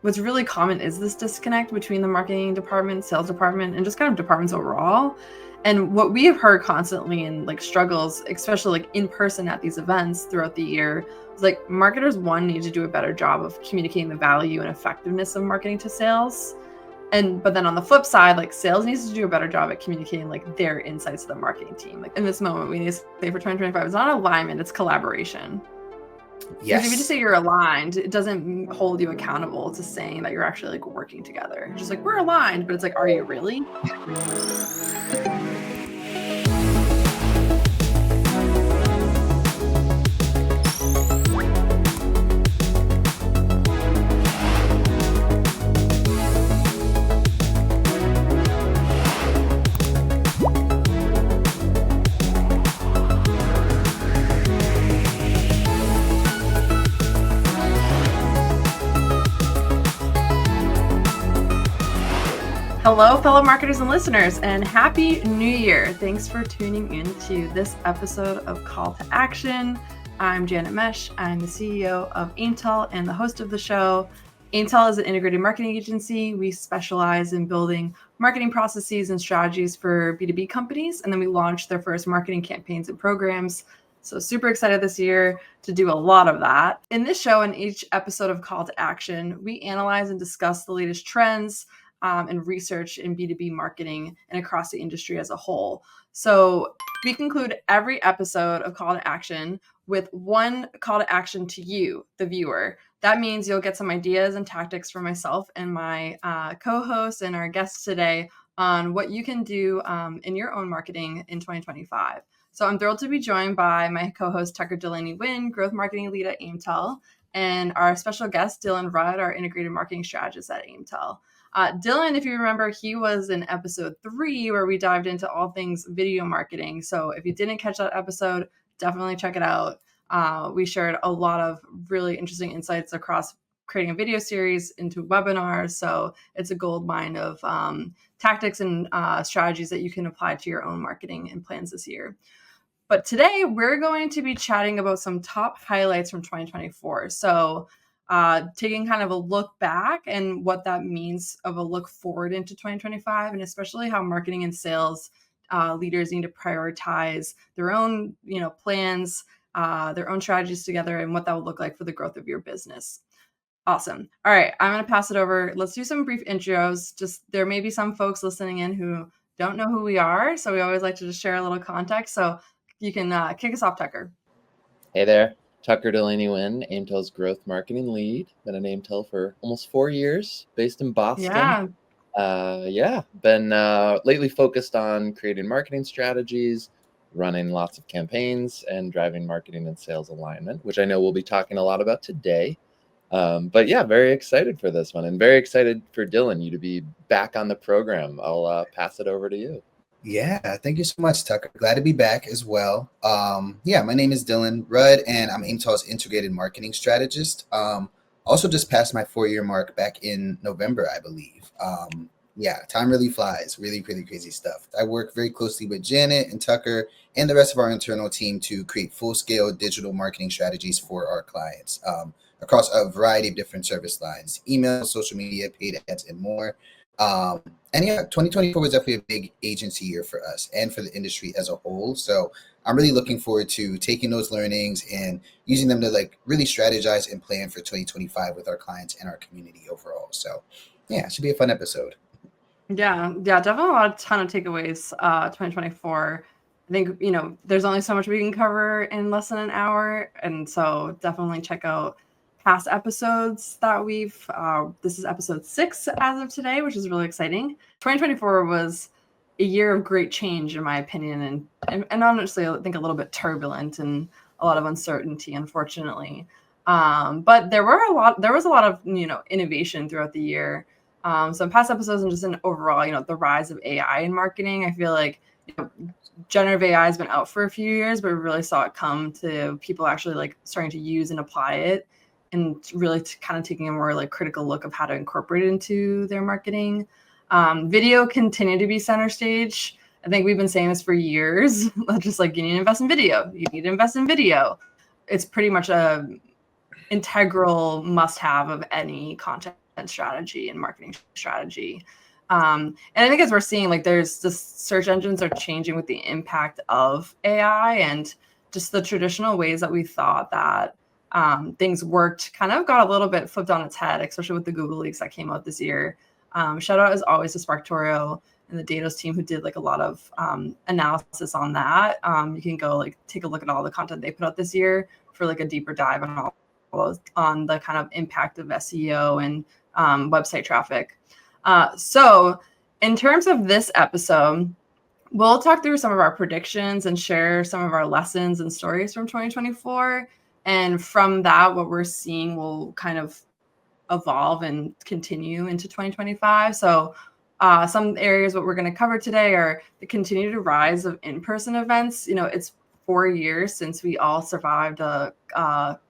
what's really common is this disconnect between the marketing department, sales department, and just kind of departments overall. And what we have heard constantly in like struggles, especially like in person at these events throughout the year, is like marketers need to do a better job of communicating the value and effectiveness of marketing to sales. But then on the flip side, like sales needs to do a better job at communicating like their insights to the marketing team. Like in this moment, we need to say for 2025, it's not alignment, it's collaboration. Because if you just Yes. say you're aligned, it doesn't hold you accountable to saying that you're actually like working together. Just like we're aligned, but it's like, are you really? Hello, fellow marketers and listeners, and Happy New Year. Thanks for tuning in to this episode of Call to Action. I'm Janet Mesh. I'm the CEO of Aimtel and the host of the show. Aimtel is an integrated marketing agency. We specialize in building marketing processes and strategies for B2B companies, and then we launched their first marketing campaigns and programs. So super excited this year to do a lot of that. In this show and each episode of Call to Action, we analyze and discuss the latest trends, and research in B2B marketing and across the industry as a whole. So we conclude every episode of Call to Action with one call to action to you, the viewer. That means you'll get some ideas and tactics from myself and my co-host and our guests today on what you can do in your own marketing in 2025. So I'm thrilled to be joined by my co-host Tucker Delaney-Wynn, growth marketing lead at Aimtel, and our special guest Dylan Rudd, our integrated marketing strategist at Aimtel. Dylan, if you remember, he was in episode 3 where we dived into all things video marketing. So if you didn't catch that episode, definitely check it out. We shared a lot of really interesting insights across creating a video series into webinars. So it's a gold mine of tactics and strategies that you can apply to your own marketing and plans this year. But today we're going to be chatting about some top highlights from 2024. So taking kind of a look back and what that means of a look forward into 2025, and especially how marketing and sales leaders need to prioritize their own, plans, their own strategies together, and what that will look like for the growth of your business. Awesome. All right, I'm going to pass it over. Let's do some brief intros. Just there may be some folks listening in who don't know who we are, so we always like to just share a little context. So you can kick us off, Tucker. Hey there. Tucker Delaney-Wynn, Aimtel's growth marketing lead. Been at Aimtel for almost 4 years, based in Boston. Been lately focused on creating marketing strategies, running lots of campaigns, and driving marketing and sales alignment, which I know we'll be talking a lot about today. Very excited for this one, and very excited for Dylan, you to be back on the program. I'll pass it over to you. Yeah, thank you so much, Tucker. Glad to be back as well. My name is Dylan Rudd, and I'm Aimtel's integrated marketing strategist. Also just passed my 4-year mark back in November, I believe. Time really flies. Really, really crazy stuff. I work very closely with Janet and Tucker and the rest of our internal team to create full-scale digital marketing strategies for our clients across a variety of different service lines: email, social media, paid ads, and more. 2024 was definitely a big agency year for us and for the industry as a whole. So I'm really looking forward to taking those learnings and using them to like really strategize and plan for 2025 with our clients and our community overall. So yeah, it should be a fun episode. Yeah, definitely a ton of takeaways. 2024. I think, there's only so much we can cover in less than an hour. And so definitely check out past episodes that this is episode 6 as of today, which is really exciting. 2024 was a year of great change, in my opinion, and honestly, I think a little bit turbulent and a lot of uncertainty, unfortunately. But there was a lot of, innovation throughout the year. So in past episodes and just in overall, the rise of AI in marketing, I feel like generative AI has been out for a few years, but we really saw it come to people actually like starting to use and apply it, and really kind of taking a more like critical look of how to incorporate it into their marketing. Video continued to be center stage. I think we've been saying this for years. Just like you need to invest in video. You need to invest in video. It's pretty much a integral must-have of any content strategy and marketing strategy. And I think as we're seeing, like there's this search engines are changing with the impact of AI, and just the traditional ways that we thought that things worked kind of got a little bit flipped on its head, especially with the Google leaks that came out this year. Shout out as always to SparkToro and the Datos team who did like a lot of analysis on that. You can go like take a look at all the content they put out this year for like a deeper dive on the kind of impact of SEO and website traffic. So in terms of this episode, we'll talk through some of our predictions and share some of our lessons and stories from 2024. And from that, what we're seeing will kind of evolve and continue into 2025. So some areas what we're going to cover today are the continued rise of in-person events. You know, it's 4 years since we all survived a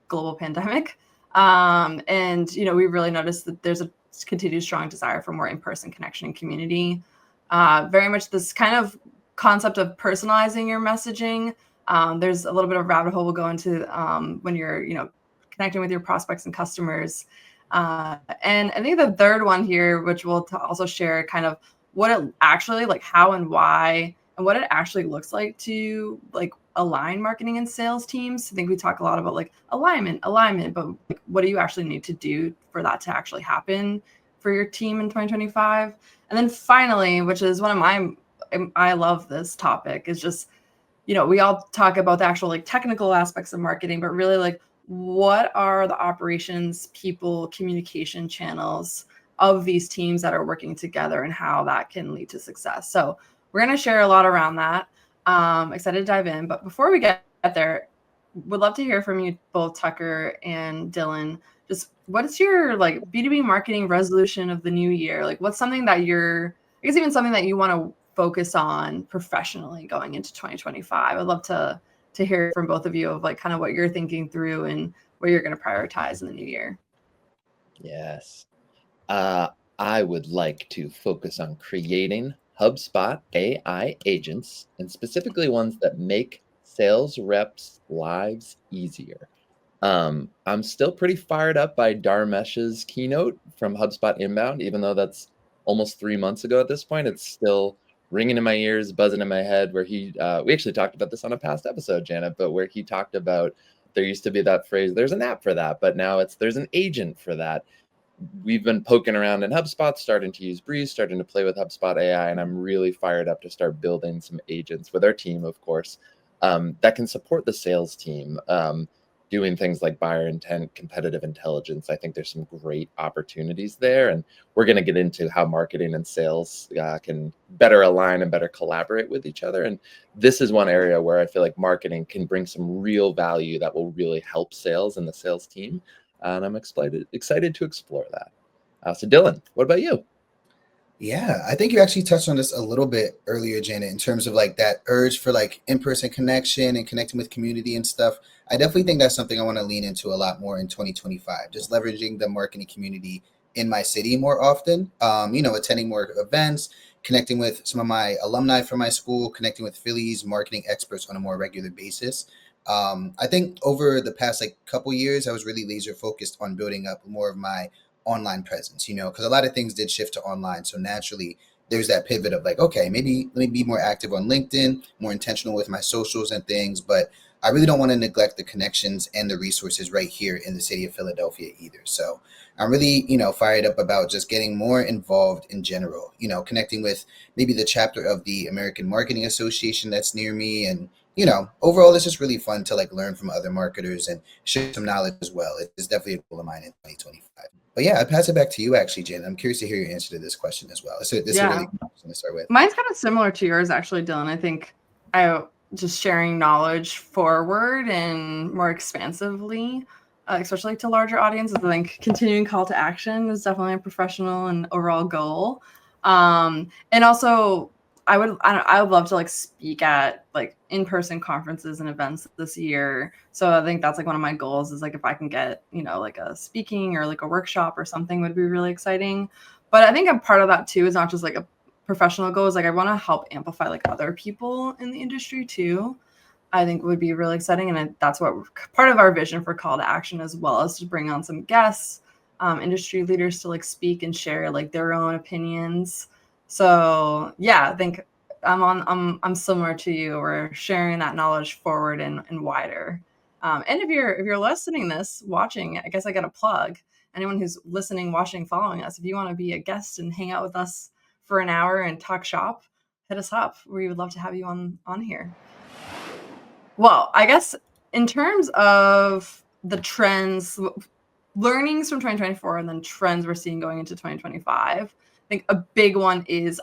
global pandemic. And, you know, we really noticed that there's a continued strong desire for more in-person connection and community. Very much this kind of concept of personalizing your messaging. There's a little bit of rabbit hole we'll go into when you're, you know, connecting with your prospects and customers. And I think the third one here, which we'll also share kind of what it actually like, how and why, and what it actually looks like to like align marketing and sales teams. I think we talk a lot about like alignment, but like, what do you actually need to do for that to actually happen for your team in 2025? And then finally, which is one of I love this topic, is just, you know, we all talk about the actual like technical aspects of marketing, but really like what are the operations, people, communication channels of these teams that are working together and how that can lead to success. So we're going to share a lot around that. Excited to dive in. But before we get there, would love to hear from you both, Tucker and Dylan. Just what is your like B2B marketing resolution of the new year? Like what's something that I guess even something that you want to focus on professionally going into 2025? I'd love to hear from both of you of like kind of what you're thinking through and what you're going to prioritize in the new year. Yes. I would like to focus on creating HubSpot AI agents, and specifically ones that make sales reps' lives easier. I'm still pretty fired up by Dharmesh's keynote from HubSpot Inbound, even though that's almost 3 months ago at this point. It's still ringing in my ears, buzzing in my head, where we actually talked about this on a past episode, Janet, but where he talked about there used to be that phrase, there's an app for that, but now there's an agent for that. We've been poking around in HubSpot, starting to use Breeze, starting to play with HubSpot AI, and I'm really fired up to start building some agents with our team, of course, that can support the sales team, doing things like buyer intent, competitive intelligence. I think there's some great opportunities there, and we're going to get into how marketing and sales can better align and better collaborate with each other. And this is one area where I feel like marketing can bring some real value that will really help sales and the sales team. And I'm excited to explore that. So Dylan, what about you? Yeah, I think you actually touched on this a little bit earlier, Janet, in terms of like that urge for like in-person connection and connecting with community and stuff. I definitely think that's something I want to lean into a lot more in 2025, just leveraging the marketing community in my city more often, you know, attending more events, connecting with some of my alumni from my school, connecting with Philly's marketing experts on a more regular basis. I think over the past like couple years, I was really laser focused on building up more of my online presence, you know, because a lot of things did shift to online. So naturally, there's that pivot of like, okay, maybe let me be more active on LinkedIn, more intentional with my socials and things. But I really don't want to neglect the connections and the resources right here in the city of Philadelphia either. So I'm really, you know, fired up about just getting more involved in general, you know, connecting with maybe the chapter of the American Marketing Association that's near me. And, you know, overall, it's just really fun to like learn from other marketers and share some knowledge as well. It's definitely a goal of mine in 2025. But yeah, I'll pass it back to you, actually, Jen. I'm curious to hear your answer to this question as well. So this is really good question to start with. Mine's kind of similar to yours, actually, Dylan. I think just sharing knowledge forward and more expansively, especially to larger audiences. I think continuing call to action is definitely a professional and overall goal. And also, I would love to like speak at like in-person conferences and events this year. So I think that's like one of my goals is like if I can get, you know, like a speaking or like a workshop or something would be really exciting. But I think a part of that too is not just like a professional goal, is like I want to help amplify like other people in the industry too. I think would be really exciting. And that's what part of our vision for Call to Action as well, is to bring on some guests industry leaders to like speak and share like their own opinions. So yeah, I think I'm similar to you. We're sharing that knowledge forward and wider. And if you're listening this, watching, I guess I got a plug. Anyone who's listening, watching, following us, if you want to be a guest and hang out with us for an hour and talk shop, hit us up. We would love to have you on here. Well, I guess in terms of the trends, learnings from 2024 and then trends we're seeing going into 2025, I think a big one is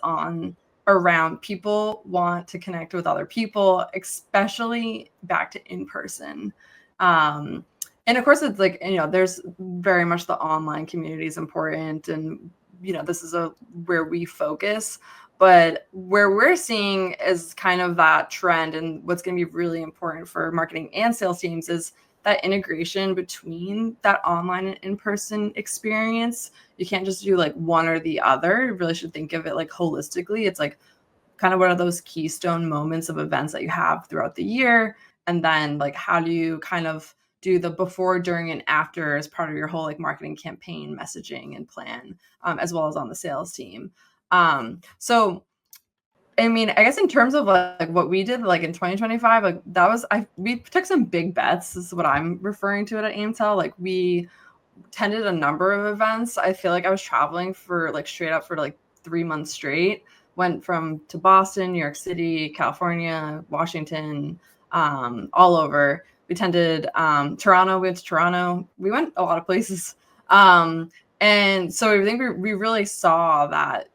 around people want to connect with other people, especially back to in-person. And of course, it's like, there's very much the online community is important. And, this is where we focus. But where we're seeing is kind of that trend, and what's going to be really important for marketing and sales teams is that integration between that online and in-person experience. You can't just do like one or the other. You really should think of it like holistically. It's like kind of what are those keystone moments of events that you have throughout the year. And then like, how do you kind of do the before, during, and after as part of your whole like marketing campaign messaging and plan, as well as on the sales team. So, I mean, I guess in terms of like what we did like in 2025, like we took some big bets. This is what I'm referring to it at Aimtel. Like we attended a number of events. I feel like I was traveling for like straight up for like 3 months straight. Went to Boston, New York City, California, Washington, all over. We attended Toronto. We went to Toronto. We went a lot of places. And so I think we really saw that,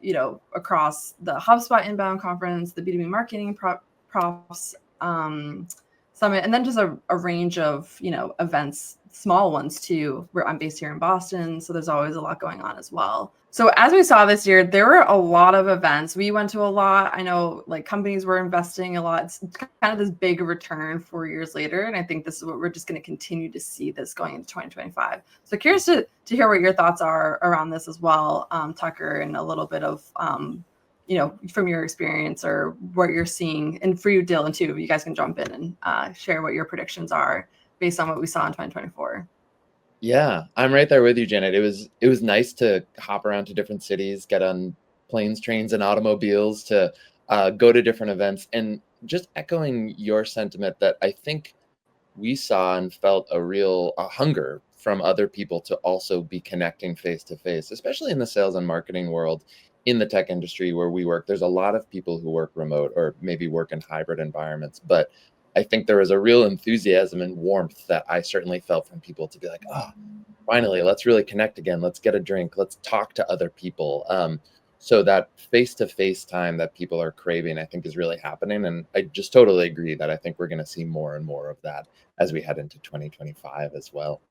across the HubSpot Inbound Conference, the B2B Marketing Profs Summit, and then just a range of, events, small ones too. I'm based here in Boston, so there's always a lot going on as well. So as we saw this year, there were a lot of events. We went to a lot. I know like companies were investing a lot. It's kind of this big return 4 years later. And I think this is what we're just going to continue to see this going into 2025. So curious to hear what your thoughts are around this as well, Tucker, and a little bit of, from your experience or what you're seeing. And for you, Dylan, too, you guys can jump in and share what your predictions are based on what we saw in 2024. Yeah, I'm right there with you, Janet. It was nice to hop around to different cities, get on planes, trains, and automobiles to go to different events. And just echoing your sentiment that I think we saw and felt a hunger from other people to also be connecting face to face, especially in the sales and marketing world, in the tech industry where we work. There's a lot of people who work remote or maybe work in hybrid environments, but I think there was a real enthusiasm and warmth that I certainly felt from people to be like, finally, let's really connect again. Let's get a drink. Let's talk to other people. So that face-to-face time that people are craving, I think is really happening. And I just totally agree that I think we're going to see more and more of that as we head into 2025 as well.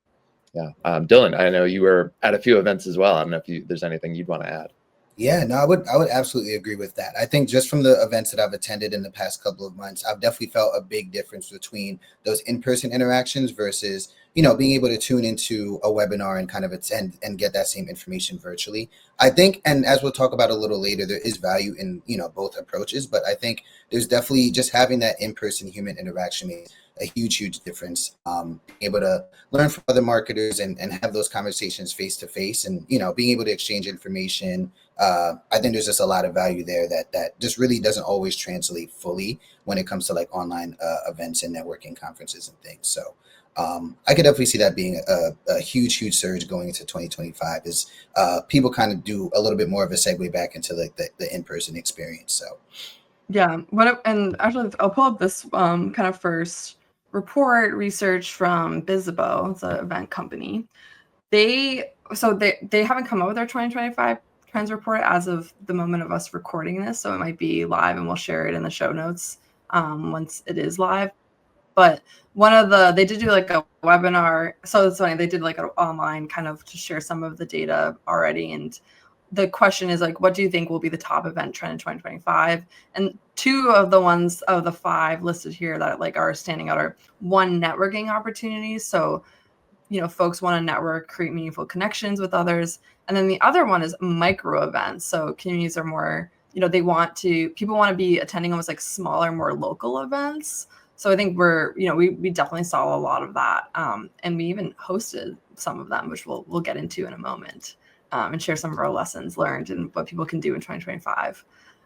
Yeah. Dylan, I know you were at a few events as well. I don't know if there's anything you'd want to add. Yeah, no, I would absolutely agree with that. I think just from the events that I've attended in the past couple of months, I've definitely felt a big difference between those in-person interactions versus, being able to tune into a webinar and kind of attend and get that same information virtually. I think, and as we'll talk about a little later, there is value in, both approaches, but I think there's definitely just having that in-person human interaction makes a huge difference. Able to learn from other marketers and have those conversations face to face, and being able to exchange information. I think there's just a lot of value there that just really doesn't always translate fully when it comes to like online events and networking conferences and things. So I could definitely see that being a huge surge going into 2025 as people kind of do a little bit more of a segue back into like the in-person experience. So yeah, and actually I'll pull up this kind of first report research from Bizzabo. It's an event company. They haven't come up with their 2025 trends report as of the moment of us recording this, so it might be live and we'll share it in the show notes once it is live. But they did do like a webinar, so it's funny, they did like an online kind of to share some of the data already, and the question is like, what do you think will be the top event trend in 2025? And two of the 5 listed here that like are standing out are one, networking opportunities. So, folks want to network, create meaningful connections with others. And then the other one is micro events. So communities are more, people want to be attending almost like smaller, more local events. So I think we definitely saw a lot of that. And we even hosted some of them, which we'll get into in a moment, and share some of our lessons learned and what people can do in 2025.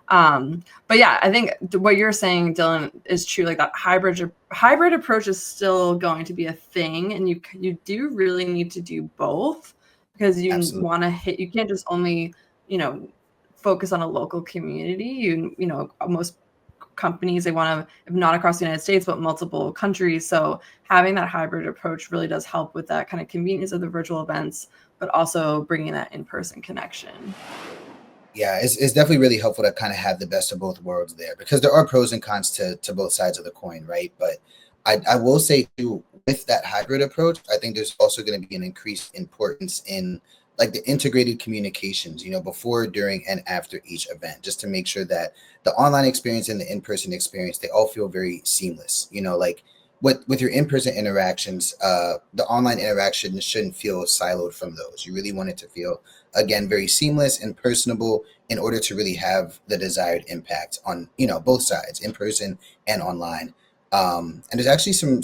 But yeah, I think what you're saying, Dylan, is true. Like that hybrid approach is still going to be a thing, and you do really need to do both, because you want to hit. You can't just only focus on a local community. Most companies, they want to, if not across the United States, but multiple countries. So having that hybrid approach really does help with that kind of convenience of the virtual events, but also bringing that in-person connection. Yeah, it's definitely really helpful to kind of have the best of both worlds there, because there are pros and cons to both sides of the coin, right? But I will say too, with that hybrid approach, I think there's also going to be an increased importance in like the integrated communications, before, during, and after each event, just to make sure that the online experience and the in-person experience, they all feel very seamless. Like with your in-person interactions, the online interaction shouldn't feel siloed from those. You really want it to feel, again, very seamless and personable in order to really have the desired impact on, both sides, in person and online. And there's actually some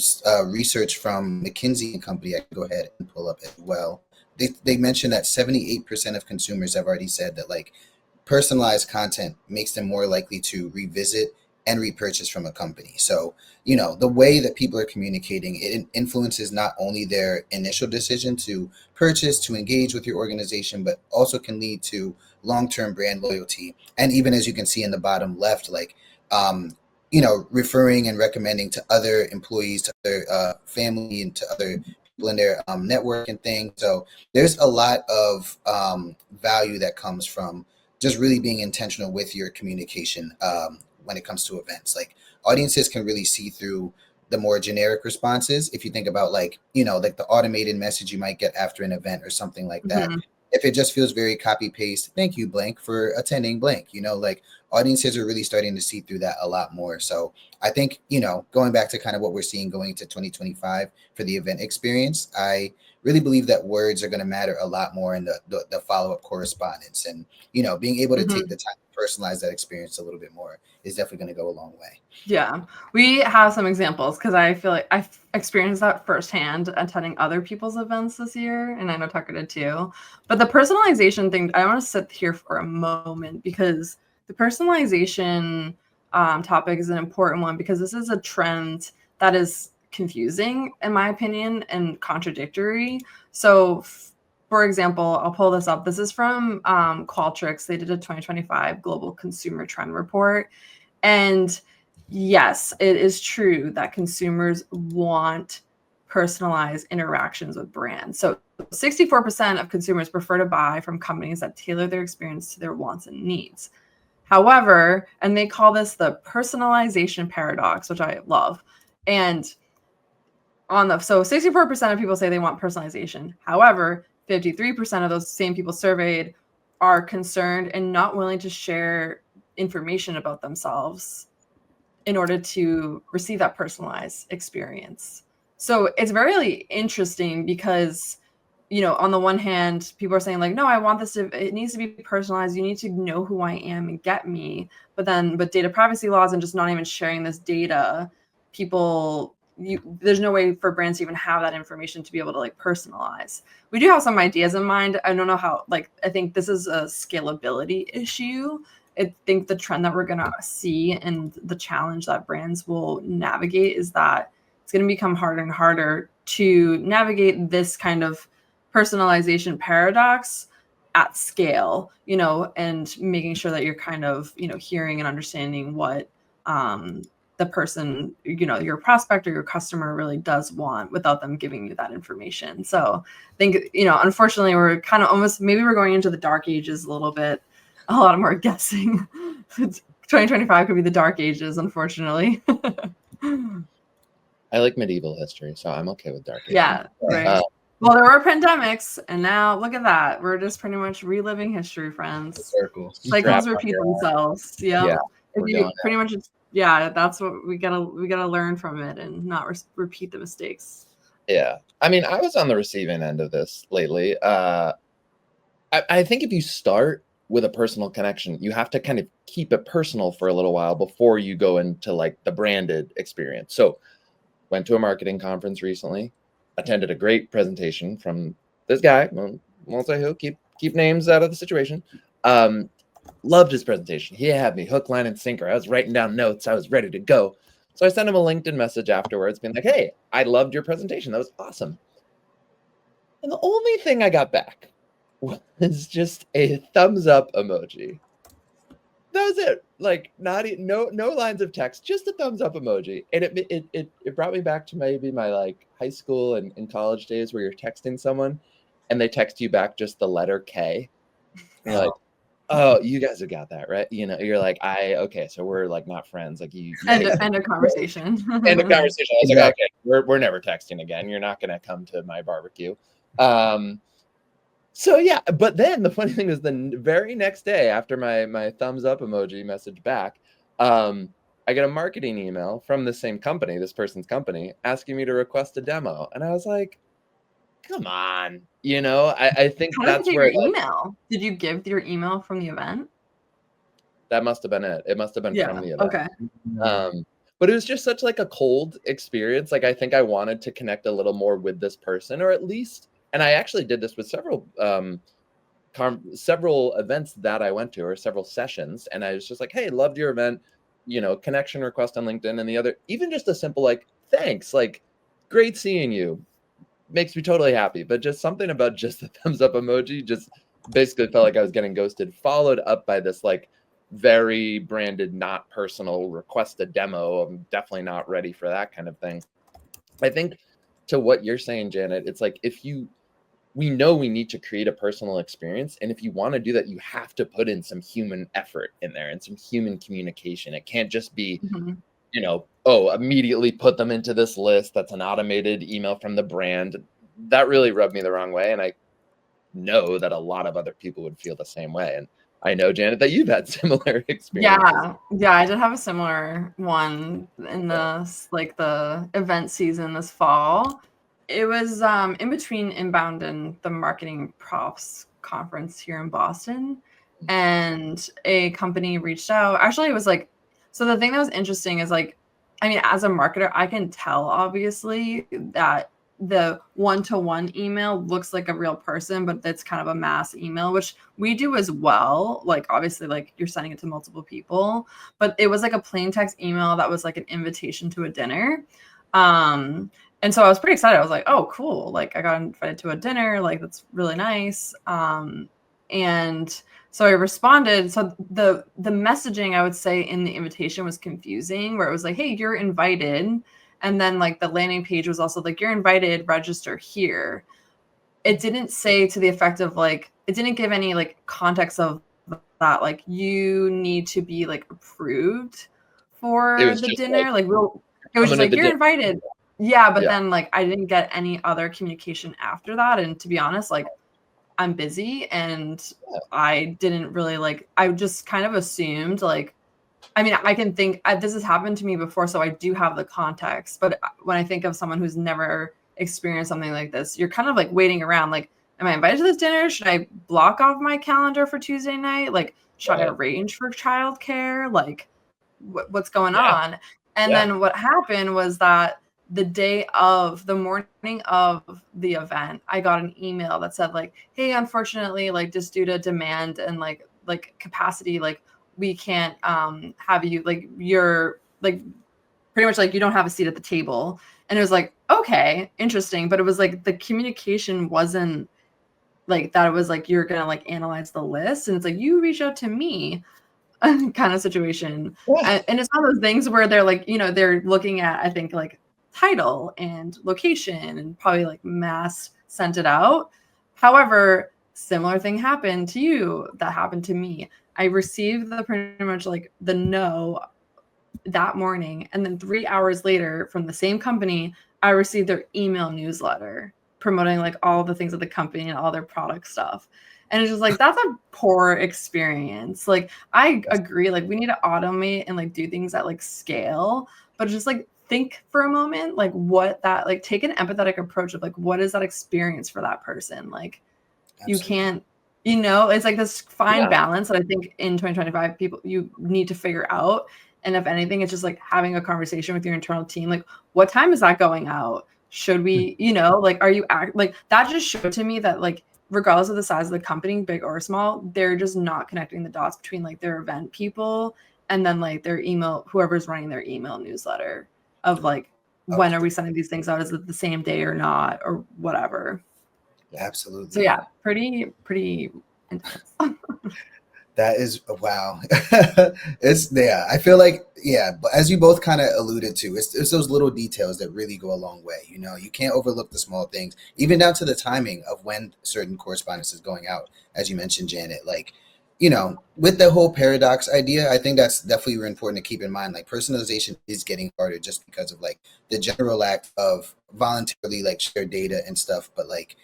research from McKinsey & Company I can go ahead and pull up as well. They mentioned that 78% of consumers have already said that like personalized content makes them more likely to revisit and repurchase from a company. So, the way that people are communicating, it influences not only their initial decision to purchase, to engage with your organization, but also can lead to long-term brand loyalty. And even as you can see in the bottom left, like, referring and recommending to other employees, to other family, and to other people in their network and things. So there's a lot of value that comes from just really being intentional with your communication when it comes to events. Like audiences can really see through the more generic responses. If you think about like the automated message you might get after an event or something like that. Mm-hmm. If it just feels very copy paste, thank you blank for attending blank, like audiences are really starting to see through that a lot more. So I think, going back to kind of what we're seeing going into 2025 for the event experience, I really believe that words are going to matter a lot more in the follow-up correspondence, and, being able to take the time to personalize that experience a little bit more is definitely going to go a long way. Yeah, we have some examples, because I feel like I've experienced that firsthand attending other people's events this year, and I know Tucker did too. But the personalization thing, I want to sit here for a moment, because the personalization topic is an important one, because this is a trend that is confusing, in my opinion, and contradictory. So, for example, I'll pull this up. This is from Qualtrics. They did a 2025 Global Consumer Trend Report. And yes, it is true that consumers want personalized interactions with brands. So 64% of consumers prefer to buy from companies that tailor their experience to their wants and needs. However, and they call this the personalization paradox, which I love. And so 64% of people say they want personalization. However, 53% of those same people surveyed are concerned and not willing to share information about themselves in order to receive that personalized experience. So it's very interesting, because, on the one hand, people are saying like, no, I want this it needs to be personalized. You need to know who I am and get me. But then with data privacy laws and just not even sharing this data, there's no way for brands to even have that information to be able to like personalize. We do have some ideas in mind. I don't know how, I think this is a scalability issue. I think the trend that we're going to see and the challenge that brands will navigate is that it's going to become harder and harder to navigate this kind of personalization paradox at scale, and making sure that you're kind of, hearing and understanding what the person, your prospect or your customer really does want without them giving you that information. So I think, unfortunately, we're kind of almost, maybe we're going into the dark ages a little bit. A lot more guessing. 2025 could be the dark ages, unfortunately. I like medieval history, so I'm okay with dark ages. Yeah, right. Well, there were pandemics, and now look at that. We're just pretty much reliving history, friends. Cycles repeat themselves. Yeah. Pretty much, that's what we gotta learn from it and not repeat the mistakes. Yeah, I mean, I was on the receiving end of this lately. I think if you start with a personal connection, you have to kind of keep it personal for a little while before you go into like the branded experience. So went to a marketing conference recently, attended a great presentation from this guy, won't say who, keep names out of the situation, loved his presentation. He had me hook, line, and sinker. I was writing down notes. I was ready to go. So I sent him a LinkedIn message afterwards being like, hey, I loved your presentation. That was awesome. And the only thing I got back was just a thumbs up emoji. That was it. Like, no lines of text, just a thumbs up emoji. And it brought me back to maybe my like high school and college days where you're texting someone and they text you back just the letter K. You're like, oh, you guys have got that, right? You know, you're like, okay, so we're like not friends. Like you end a conversation. End a conversation. I was like, okay, we're never texting again. You're not gonna come to my barbecue. So yeah, but then the funny thing is the very next day after my thumbs up emoji message back, I get a marketing email from the same company, this person's company, asking me to request a demo. And I was like, come on, you know, I think that's where your email. Did you give your email from the event? That must have been it. It must have been from the event. Okay. But it was just such like a cold experience. Like I think I wanted to connect a little more with this person, or at least, and I actually did this with several events that I went to, or several sessions, and I was just like, hey, loved your event, you know, connection request on LinkedIn, and the other, even just a simple like, thanks, like, great seeing you, makes me totally happy. But just something about just the thumbs up emoji just basically felt like I was getting ghosted, followed up by this like very branded, not personal, request a demo. I'm definitely not ready for that kind of thing. I think to what you're saying, Janet, it's like we know we need to create a personal experience. And if you want to do that, you have to put in some human effort in there and some human communication. It can't just be, you know, immediately put them into this list that's an automated email from the brand. That really rubbed me the wrong way. And I know that a lot of other people would feel the same way. And I know, Janet, that you've had similar experiences. Yeah, I did have a similar one in the event season this fall. It was in between Inbound and the Marketing Profs conference here in Boston, and a company reached out. Actually, it was like, so the thing that was interesting is like, I mean, as a marketer, I can tell obviously that the one-to-one email looks like a real person, but that's kind of a mass email, which we do as well. Like obviously, like you're sending it to multiple people, but it was like a plain text email that was like an invitation to a dinner. And so I was pretty excited. I was like, oh, cool. Like I got invited to a dinner. Like that's really nice. And so I responded. So the messaging, I would say, in the invitation was confusing, where it was like, hey, you're invited. And then like the landing page was also like, you're invited, register here. It didn't say to the effect of like, it didn't give any like context of that. Like you need to be like approved for the dinner. Like, it was just like, you're invited. Yeah. But then like, I didn't get any other communication after that. And to be honest, like I'm busy and I didn't really like, I just kind of assumed like, I mean, I can think this has happened to me before, so I do have the context. But when I think of someone who's never experienced something like this, you're kind of like waiting around. Like, am I invited to this dinner? Should I block off my calendar for Tuesday night? Like, should I arrange for childcare? Like, what's going on? And then what happened was that the morning of the event, I got an email that said like, hey, unfortunately, like just due to demand and like capacity, like we can't have you, like you're like pretty much like you don't have a seat at the table. And it was like, okay, interesting. But it was like the communication wasn't like that. It was like, you're gonna like analyze the list, and it's like you reach out to me kind of situation. And it's one of those things where they're like, you know, they're looking at, I think, like title and location and probably like mass sent it out. However, similar thing happened to you that happened to me. I received the pretty much like the no that morning. And then 3 hours later from the same company, I received their email newsletter promoting like all the things of the company and all their product stuff. And it's just like, that's a poor experience. Like, I agree. Like we need to automate and like do things at like scale, but just like think for a moment, like what that, like take an empathetic approach of like, what is that experience for that person? Like you can't, you know, it's like this fine balance that I think in 2025 people, you need to figure out. And if anything, it's just like having a conversation with your internal team. Like, what time is that going out? should we, you know, like, are you like, that just showed to me that like, regardless of the size of the company, big or small, they're just not connecting the dots between like their event people and then like their email, whoever's running their email newsletter of like, when are we sending these things out? Is it the same day or not, or whatever? Absolutely. So yeah, pretty intense. That is wow. It's yeah. I feel like but as you both kind of alluded to, it's those little details that really go a long way. You know, you can't overlook the small things, even down to the timing of when certain correspondence is going out. As you mentioned, Janet, like, you know, with the whole paradox idea, I think that's definitely really important to keep in mind. Like, personalization is getting harder just because of like the general act of voluntarily like share data and stuff. But like,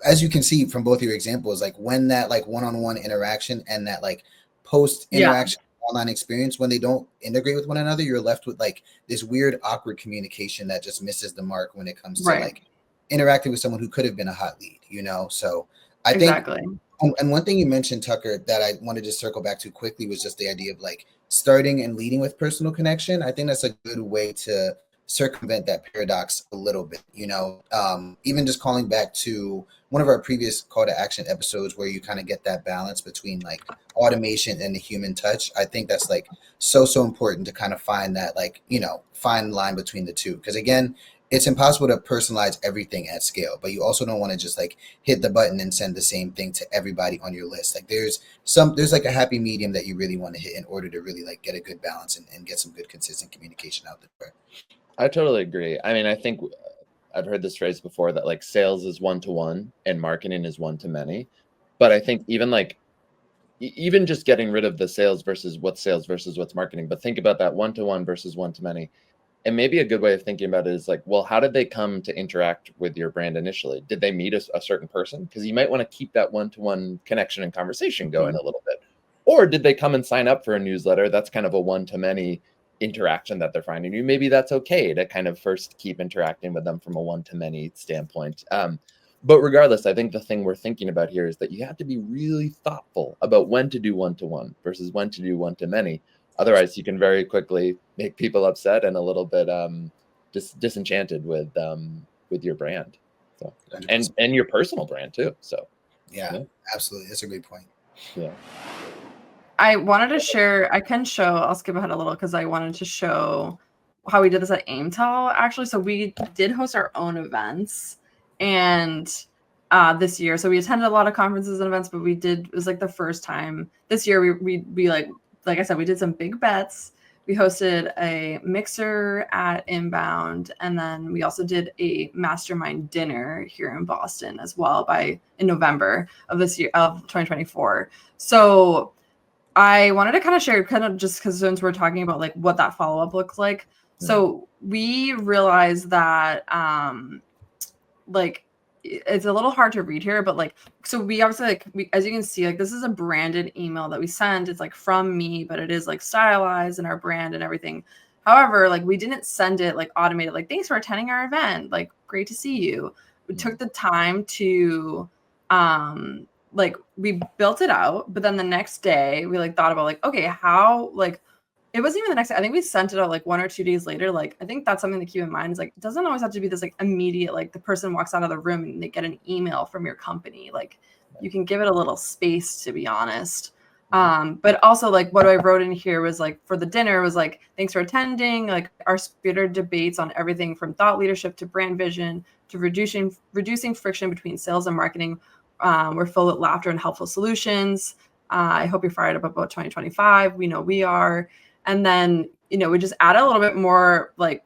as you can see from both your examples, like when that like one-on-one interaction and that like post interaction online experience, when they don't integrate with one another, you're left with like this weird awkward communication that just misses the mark when it comes to like interacting with someone who could have been a hot lead, you know? So I think, and one thing you mentioned, Tucker, that I wanted to circle back to quickly was just the idea of like starting and leading with personal connection. I think that's a good way to circumvent that paradox a little bit, you know. Even just calling back to one of our previous call to action episodes where you kind of get that balance between like automation and the human touch. I think that's like so important to kind of find that like, you know, fine line between the two, because again, it's impossible to personalize everything at scale, but you also don't want to just like hit the button and send the same thing to everybody on your list. Like there's like a happy medium that you really want to hit in order to really like get a good balance and get some good consistent communication out there. I totally agree. I mean, I think I've heard this phrase before that like sales is one-to-one and marketing is one-to-many. But I think even just getting rid of the sales versus what's marketing, but think about that one-to-one versus one-to-many. And maybe a good way of thinking about it is like, well, how did they come to interact with your brand initially? Did they meet a certain person? Because you might want to keep that one-to-one connection and conversation going a little bit. Or did they come and sign up for a newsletter? That's kind of a one-to-many interaction that they're finding you. Maybe that's okay to kind of first keep interacting with them from a one-to-many standpoint. But regardless, I think the thing we're thinking about here is that you have to be really thoughtful about when to do one-to-one versus when to do one-to-many. Otherwise, you can very quickly make people upset and a little bit disenchanted with your brand, so and your personal brand too. So yeah, absolutely, that's a great point. Yeah. I wanted to share, I'll skip ahead a little because I wanted to show how we did this at Aimtel actually. So we did host our own events and this year. So we attended a lot of conferences and events, but it was like the first time this year we like I said, we did some big bets. We hosted a mixer at Inbound, and then we also did a mastermind dinner here in Boston as well in November of this year of 2024. So I wanted to kind of share just because since we're talking about like what that follow-up looks like. So we realized that like it's a little hard to read here, but like, so we obviously like, as you can see, like this is a branded email that we send. It's like from me, but it is like stylized and our brand and everything. However, like we didn't send it like automated, like thanks for attending our event. Like, great to see you. We took the time to, like we built it out, but then the next day we like thought about like, okay, how like, it wasn't even the next day. I think we sent it out like 1 or 2 days later. Like, I think that's something to keep in mind is like, it doesn't always have to be this like immediate, like the person walks out of the room and they get an email from your company. Like you can give it a little space, to be honest. But also like what I wrote in here was like for the dinner was like, thanks for attending. Like our spirited debates on everything from thought leadership to brand vision to reducing friction between sales and marketing. We're full of laughter and helpful solutions. I hope you're fired up about 2025. We know we are. And then, you know, we just add a little bit more like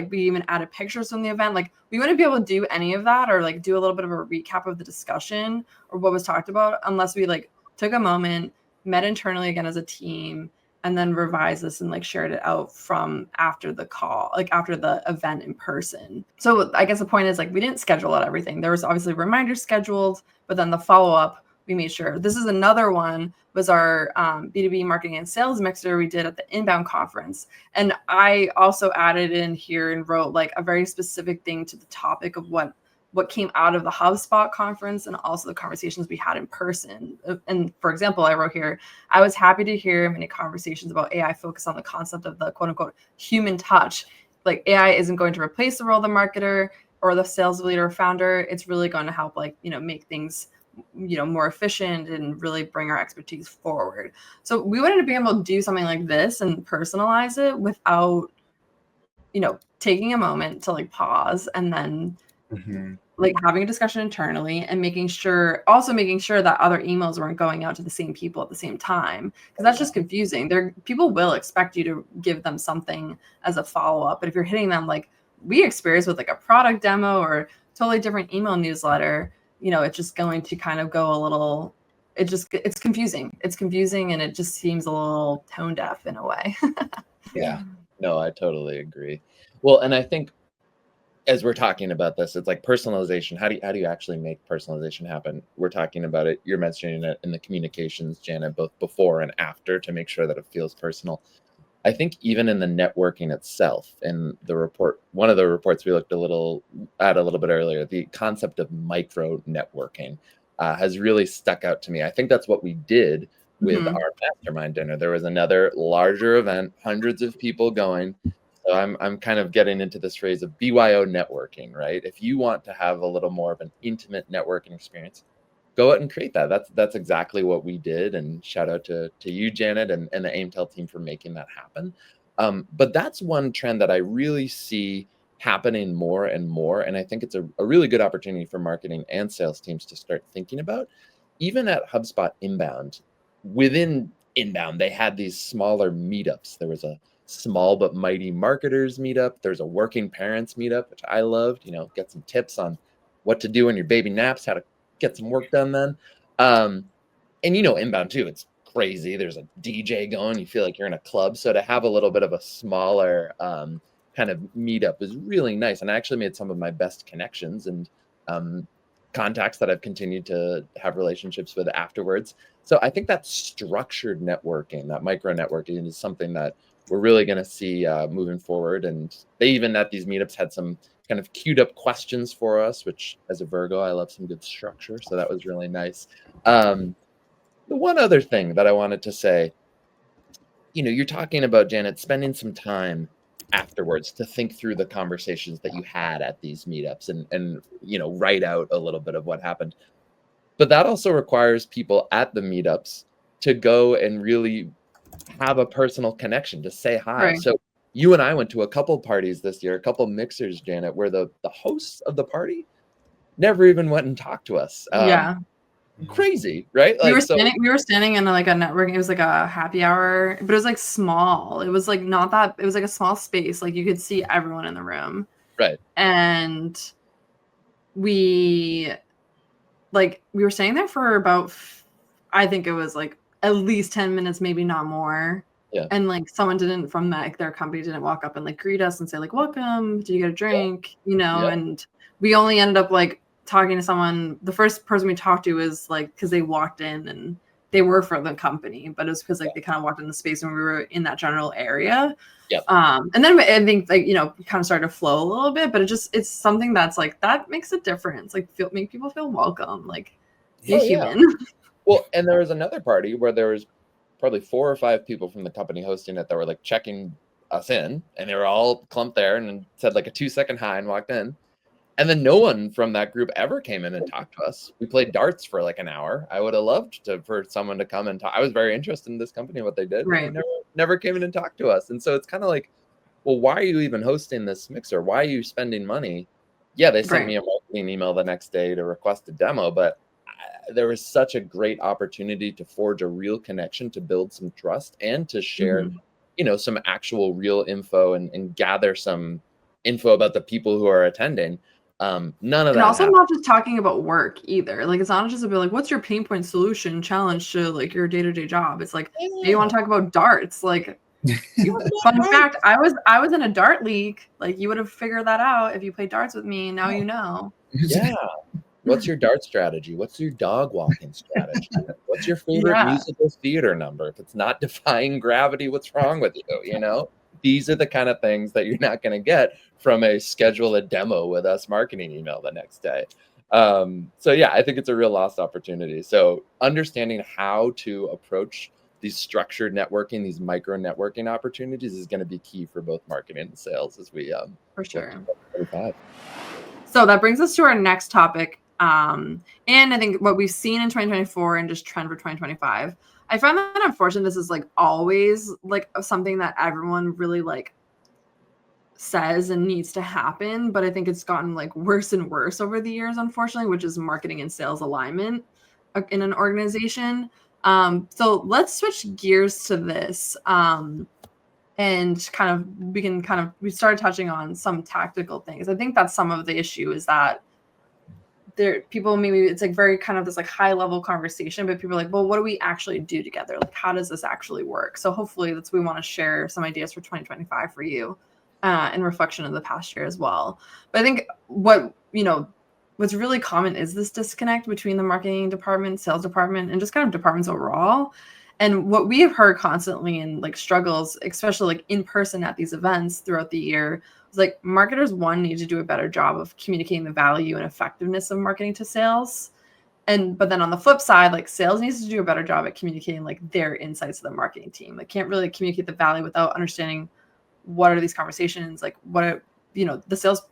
we even added pictures from the event. Like we wouldn't be able to do any of that or like do a little bit of a recap of the discussion or what was talked about unless we like took a moment, met internally again as a team, and then revised this and like shared it out from after the call, like after the event in person. So I guess the point is like we didn't schedule out everything. There was obviously reminders scheduled, but then the follow-up, we made sure. This is another one was our B2B marketing and sales mixer we did at the Inbound conference. And I also added in here and wrote like a very specific thing to the topic of what came out of the HubSpot conference and also the conversations we had in person. And for example, I wrote here, I was happy to hear many conversations about AI focus on the concept of the quote unquote human touch. Like AI isn't going to replace the role of the marketer. or the sales leader or founder, it's really going to help make things more efficient and really bring our expertise forward. So we wanted to be able to do something like this and personalize it without taking a moment to pause and then having a discussion internally and making sure that other emails weren't going out to the same people at the same time, because that's just confusing. People will expect you to give them something as a follow-up, but if you're hitting them like we experienced with a product demo or totally different email newsletter, it's just going to kind of go a little, it's confusing. It's confusing, and it just seems a little tone deaf in a way. Yeah, no, I totally agree. Well, and I think as we're talking about this, it's like personalization. How do you actually make personalization happen? We're talking about it. You're mentioning it in the communications, Janet, both before and after, to make sure that it feels personal. I think even in the networking itself, in the report, one of the reports we looked a little bit earlier, the concept of micro networking has really stuck out to me. I think that's what we did with our mastermind dinner. There was another larger event, hundreds of people going. So I'm kind of getting into this phrase of BYO networking, right? If you want to have a little more of an intimate networking experience, go out and create that. That's exactly what we did. And shout out to you, Janet, and the Aimtel team for making that happen. But that's one trend that I really see happening more and more. And I think it's a really good opportunity for marketing and sales teams to start thinking about. Even at HubSpot Inbound, within Inbound, they had these smaller meetups. There was a small but mighty marketers meetup. There's a working parents meetup, which I loved, get some tips on what to do when your baby naps, how to get some work done then. And Inbound too, it's crazy. There's a DJ going, you feel like you're in a club. So to have a little bit of a smaller kind of meetup is really nice. And I actually made some of my best connections and contacts that I've continued to have relationships with afterwards. So I think that structured networking, that micro networking, is something that we're really going to see moving forward. And they even at these meetups had some kind of queued up questions for us, which as a Virgo, I love some good structure. So that was really nice. The one other thing that I wanted to say, you're talking about, Janet, spending some time afterwards to think through the conversations that you had at these meetups and write out a little bit of what happened. But that also requires people at the meetups to go and really have a personal connection, to say hi. Right. So you and I went to a couple parties this year, a couple mixers, Janet, where the hosts of the party never even went and talked to us. Crazy, right? We were standing in a networking. It was like a happy hour, but it was small. It was not that. It was a small space. You could see everyone in the room. Right. And we were staying there for about, I think it was at least 10 minutes, maybe not more. Yeah. And someone from their company didn't walk up and greet us and say welcome. Did you get a drink? Yeah. And we only ended up talking to someone. The first person we talked to was because they walked in and they were for the company, but it was because they kind of walked in the space when we were in that general area. Yeah. And then I think kind of started to flow a little bit, but it's something that's that makes a difference. Make people feel welcome. Human. Yeah. Well, and there was another party where there was probably 4 or 5 people from the company hosting it that were checking us in, and they were all clumped there and said a 2-second hi and walked in. And then no one from that group ever came in and talked to us. We played darts for an hour. I would have loved for someone to come and talk. I was very interested in this company, what they did. Right. They never came in and talked to us. And so it's kind of well, why are you even hosting this mixer? Why are you spending money? Yeah, they sent me a marketing email the next day to request a demo, but there was such a great opportunity to forge a real connection, to build some trust, and to share, some actual real info and gather some info about the people who are attending. None of that. And also not just talking about work either. It's not just about what's your pain point solution challenge to your day-to-day job. It's you want to talk about darts. Fun fact, I was in a dart league. You would have figured that out if you played darts with me. Now you know. Yeah. What's your dart strategy? What's your dog walking strategy? What's your favorite musical theater number? If it's not defying gravity, what's wrong with you? These are the kind of things that you're not going to get from a schedule a demo with us marketing email the next day. I think it's a real lost opportunity. So understanding how to approach these structured networking, these micro networking opportunities is going to be key for both marketing and sales as we for sure. So that brings us to our next topic. And I think what we've seen in 2024 and just trend for 2025. I find that unfortunately this is like always like something that everyone really like says and needs to happen, but I think it's gotten like worse and worse over the years, unfortunately, which is marketing and sales alignment in an organization. So let's switch gears to this. And kind of we started touching on some tactical things. I think that's some of the issue is that people maybe it's like very kind of this like high level conversation, but people are like, well, what do we actually do together? Like, how does this actually work? So hopefully we want to share some ideas for 2025 for you in reflection of the past year as well. But I think what's really common is this disconnect between the marketing department, sales department, and just kind of departments overall. And what we have heard constantly in like struggles, especially like in person at these events throughout the year, is like marketers need to do a better job of communicating the value and effectiveness of marketing to sales. But then on the flip side, like sales needs to do a better job at communicating like their insights to the marketing team. They can't really communicate the value without understanding what are these conversations, like the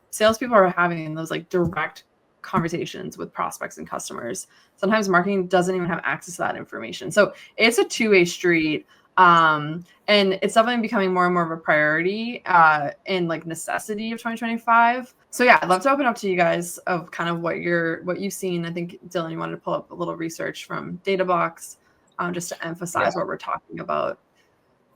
salespeople are having those like direct conversations with prospects and customers. Sometimes marketing doesn't even have access to that information. So it's a two-way street. And it's definitely becoming more and more of a priority and like necessity of 2025. So yeah, I'd love to open up to you guys of kind of what you've seen. I think Dylan, you wanted to pull up a little research from DataBox just to emphasize what we're talking about.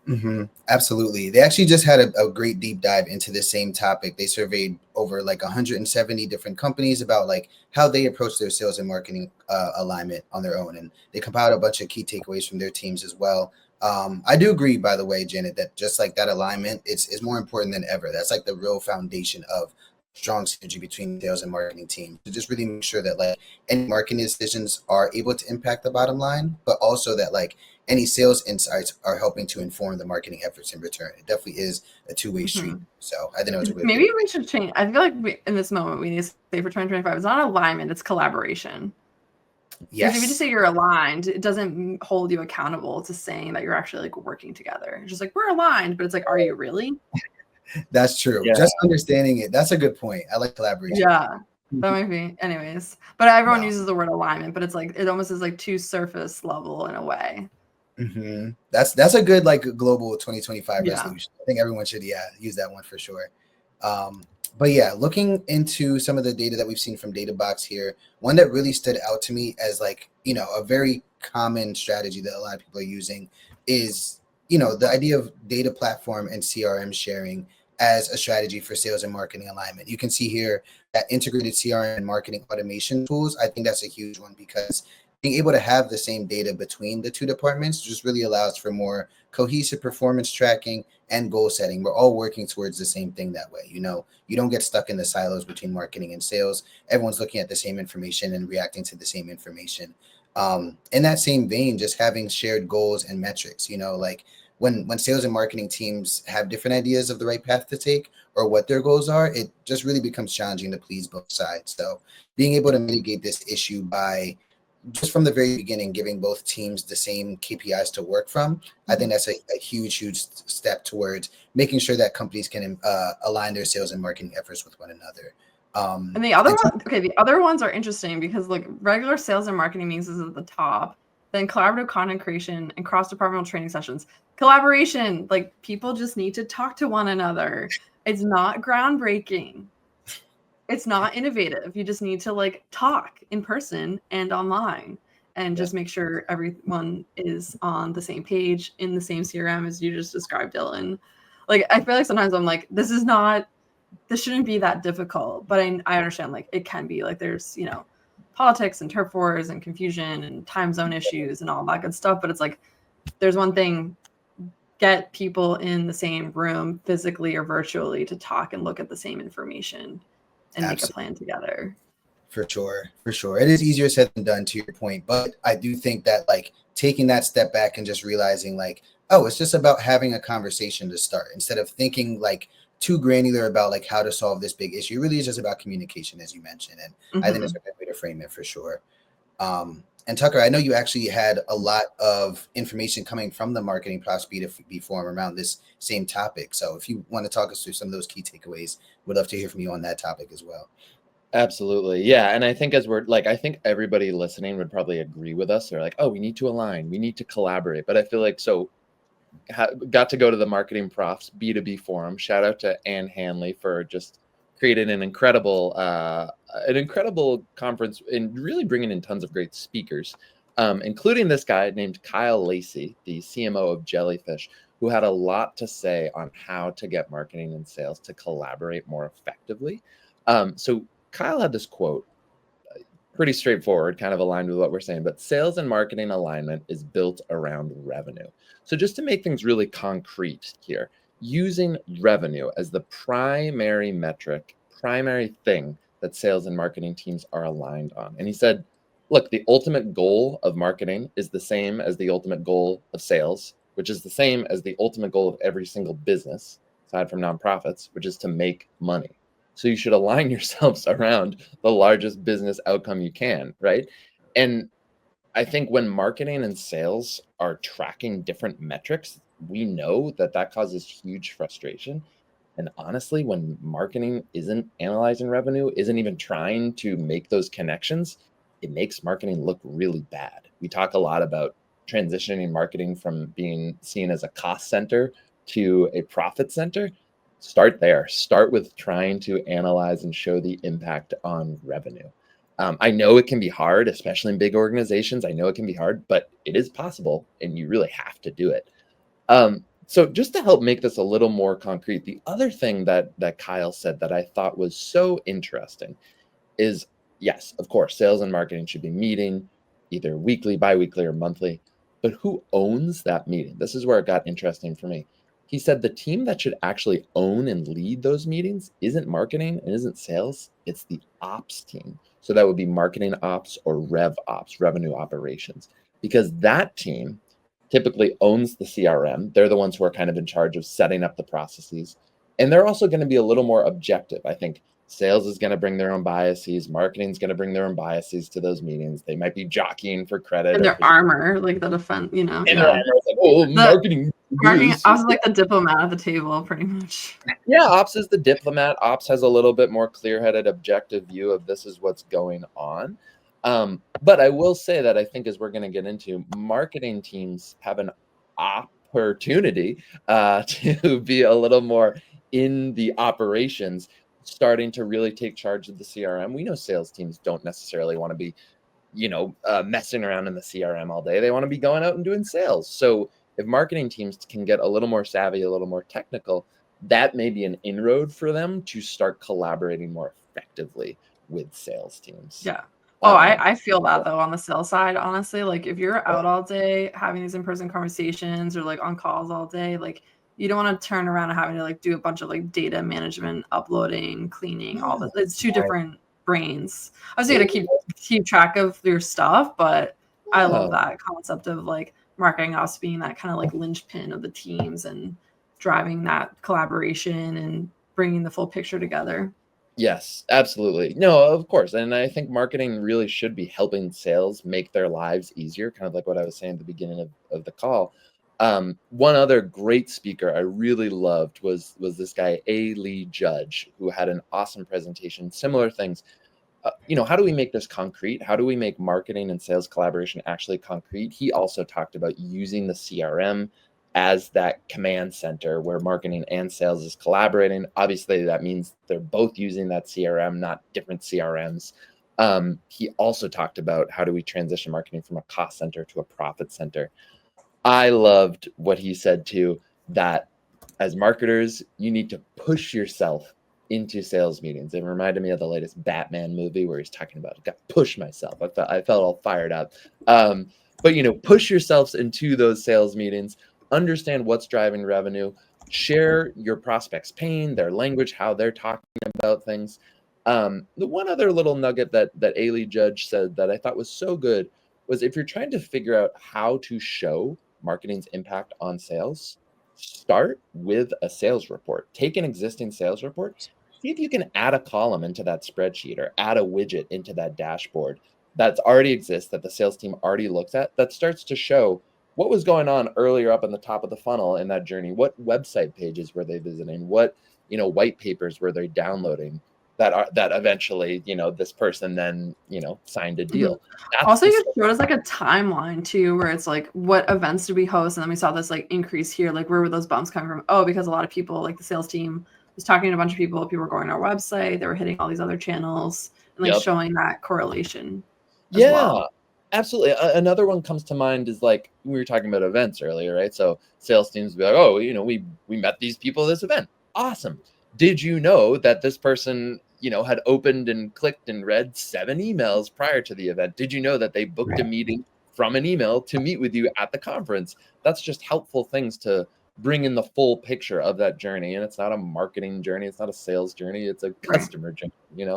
Mm-hmm. Absolutely. They actually just had a great deep dive into the same topic. They surveyed over like 170 different companies about like how they approach their sales and marketing alignment on their own. And they compiled a bunch of key takeaways from their teams as well. I do agree, by the way, Janet, that just like that alignment is more important than ever. That's like the real foundation of strong synergy between sales and marketing team to just really make sure that like any marketing decisions are able to impact the bottom line, but also that like any sales insights are helping to inform the marketing efforts in return. It definitely is a two-way street. So I think it was a really maybe we should change. I feel like in this moment we need to say for 2025, it's not alignment, it's collaboration. Yes. Because if you just say you're aligned, it doesn't hold you accountable to saying that you're actually like working together. It's just like we're aligned, but it's like, are you really? That's true. Yeah. Just understanding it. That's a good point. I like collaboration. Yeah. That might be. Anyways. But everyone uses the word alignment, but it's like it almost is like too surface level in a way. Mm-hmm. That's a good like global 2025 resolution. I think everyone should use that one for sure. But yeah, looking into some of the data that we've seen from DataBox here, one that really stood out to me as like, a very common strategy that a lot of people are using is, the idea of data platform and CRM sharing as a strategy for sales and marketing alignment. You can see here that integrated CRM and marketing automation tools. I think that's a huge one because being able to have the same data between the two departments just really allows for more cohesive performance tracking and goal setting. We're all working towards the same thing that way. You don't get stuck in the silos between marketing and sales. Everyone's looking at the same information and reacting to the same information. In that same vein, just having shared goals and metrics, like when sales and marketing teams have different ideas of the right path to take or what their goals are, it just really becomes challenging to please both sides. So being able to mitigate this issue by just from the very beginning, giving both teams the same KPIs to work from, I think that's a huge step towards making sure that companies can align their sales and marketing efforts with one another. And the other ones are interesting because like regular sales and marketing meetings is at the top, then collaborative content creation and cross-departmental training sessions. Collaboration, like people just need to talk to one another. It's not groundbreaking. It's not innovative. You just need to like talk in person and online and just make sure everyone is on the same page in the same CRM as you just described, Dylan. Like, I feel like sometimes I'm like, this shouldn't be that difficult, but I understand like it can be like there's, politics and turf wars and confusion and time zone issues and all that good stuff. But it's like, there's one thing, get people in the same room physically or virtually to talk and look at the same information and make a plan together. For sure. It is easier said than done, to your point. But I do think that like taking that step back and just realizing like, oh, it's just about having a conversation to start instead of thinking like too granular about like how to solve this big issue. It really is just about communication, as you mentioned. And I think that's a good way to frame it for sure. And Tucker, I know you actually had a lot of information coming from the Marketing Plus B2B forum around this same topic. So if you want to talk us through some of those key takeaways, we'd love to hear from you on that topic as well. Absolutely. Yeah. And I think I think everybody listening would probably agree with us. They're like, oh, we need to align, we need to collaborate. But I feel like, got to go to the Marketing Profs B2B forum. Shout out to Ann Hanley for just creating an incredible conference and really bringing in tons of great speakers, including this guy named Kyle Lacey, the CMO of Jellyfish, who had a lot to say on how to get marketing and sales to collaborate more effectively. So Kyle had this quote, pretty straightforward, kind of aligned with what we're saying, but sales and marketing alignment is built around revenue. So just to make things really concrete here, using revenue as the primary metric, primary thing that sales and marketing teams are aligned on. And he said, look, the ultimate goal of marketing is the same as the ultimate goal of sales, which is the same as the ultimate goal of every single business, aside from nonprofits, which is to make money. So you should align yourselves around the largest business outcome you can, right? And I think when marketing and sales are tracking different metrics, we know that causes huge frustration. And honestly, when marketing isn't analyzing revenue, isn't even trying to make those connections, it makes marketing look really bad. We talk a lot about transitioning marketing from being seen as a cost center to a profit center. Start there. Start with trying to analyze and show the impact on revenue. I know it can be hard, especially in big organizations. I know it can be hard, but it is possible, and you really have to do it. So just to help make this a little more concrete, the other thing that Kyle said that I thought was so interesting is, yes, of course, sales and marketing should be meeting either weekly, biweekly, or monthly, but who owns that meeting? This is where it got interesting for me. He said the team that should actually own and lead those meetings isn't marketing and isn't sales, it's the ops team. So that would be marketing ops or rev ops, revenue operations, because that team typically owns the CRM. They're the ones who are kind of in charge of setting up the processes. And they're also going to be a little more objective. I think sales is going to bring their own biases. Marketing is going to bring their own biases to those meetings. They might be jockeying for credit. And their armor, like the defense, you know. And their armor is like, oh, marketing. Ops is like the diplomat at the table, pretty much. Yeah, ops is the diplomat. Ops has a little bit more clear-headed, objective view of this is what's going on. But I will say that I think, as we're going to get into, marketing teams have an opportunity to be a little more in the operations, starting to really take charge of the CRM. We know sales teams don't necessarily want to be, messing around in the CRM all day. They want to be going out and doing sales. So if marketing teams can get a little more savvy, a little more technical, that may be an inroad for them to start collaborating more effectively with sales teams. Yeah. Oh, I feel that though on the sales side, honestly. Like if you're out all day having these in-person conversations or like on calls all day, like you don't want to turn around and having to like do a bunch of like data management, uploading, cleaning, all that. It's two different brains. I was going to keep track of your stuff, but I love that concept of like marketing ops being that kind of like linchpin of the teams and driving that collaboration and bringing the full picture together. Yes, absolutely. No, of course. And I think marketing really should be helping sales make their lives easier, kind of like what I was saying at the beginning of the call. One other great speaker I really loved was this guy, A. Lee Judge, who had an awesome presentation, similar things. How do we make this concrete? How do we make marketing and sales collaboration actually concrete? He also talked about using the CRM as that command center where marketing and sales is collaborating. Obviously, that means they're both using that CRM, not different CRMs. He also talked about how do we transition marketing from a cost center to a profit center. I loved what he said too, that as marketers, you need to push yourself into sales meetings. It reminded me of the latest Batman movie where he's talking about, got to push myself. I felt all fired up. But push yourselves into those sales meetings, understand what's driving revenue, share your prospects' pain, their language, how they're talking about things. The one other little nugget that A. Lee Judge said that I thought was so good was, if you're trying to figure out how to show marketing's impact on sales, start with a sales report. Take an existing sales report. See if you can add a column into that spreadsheet or add a widget into that dashboard that already exists, that the sales team already looks at, that starts to show what was going on earlier up in the top of the funnel in that journey. What website pages were they visiting? What white papers were they downloading? that eventually, this person then, signed a deal. Also, you showed us like a timeline too, where it's like, what events did we host? And then we saw this like increase here. Like, where were those bumps coming from? Oh, because a lot of people, like the sales team was talking to a bunch of people were going to our website, they were hitting all these other channels and like showing that correlation as well. Absolutely. Another one comes to mind is like, we were talking about events earlier, right? So sales teams will be like, oh, we met these people at this event. Awesome. Did you know that this person, had opened and clicked and read 7 emails prior to the event? Did you know that they booked a meeting from an email to meet with you at the conference? That's just helpful things to bring in the full picture of that journey. And it's not a marketing journey. It's not a sales journey. It's a customer journey,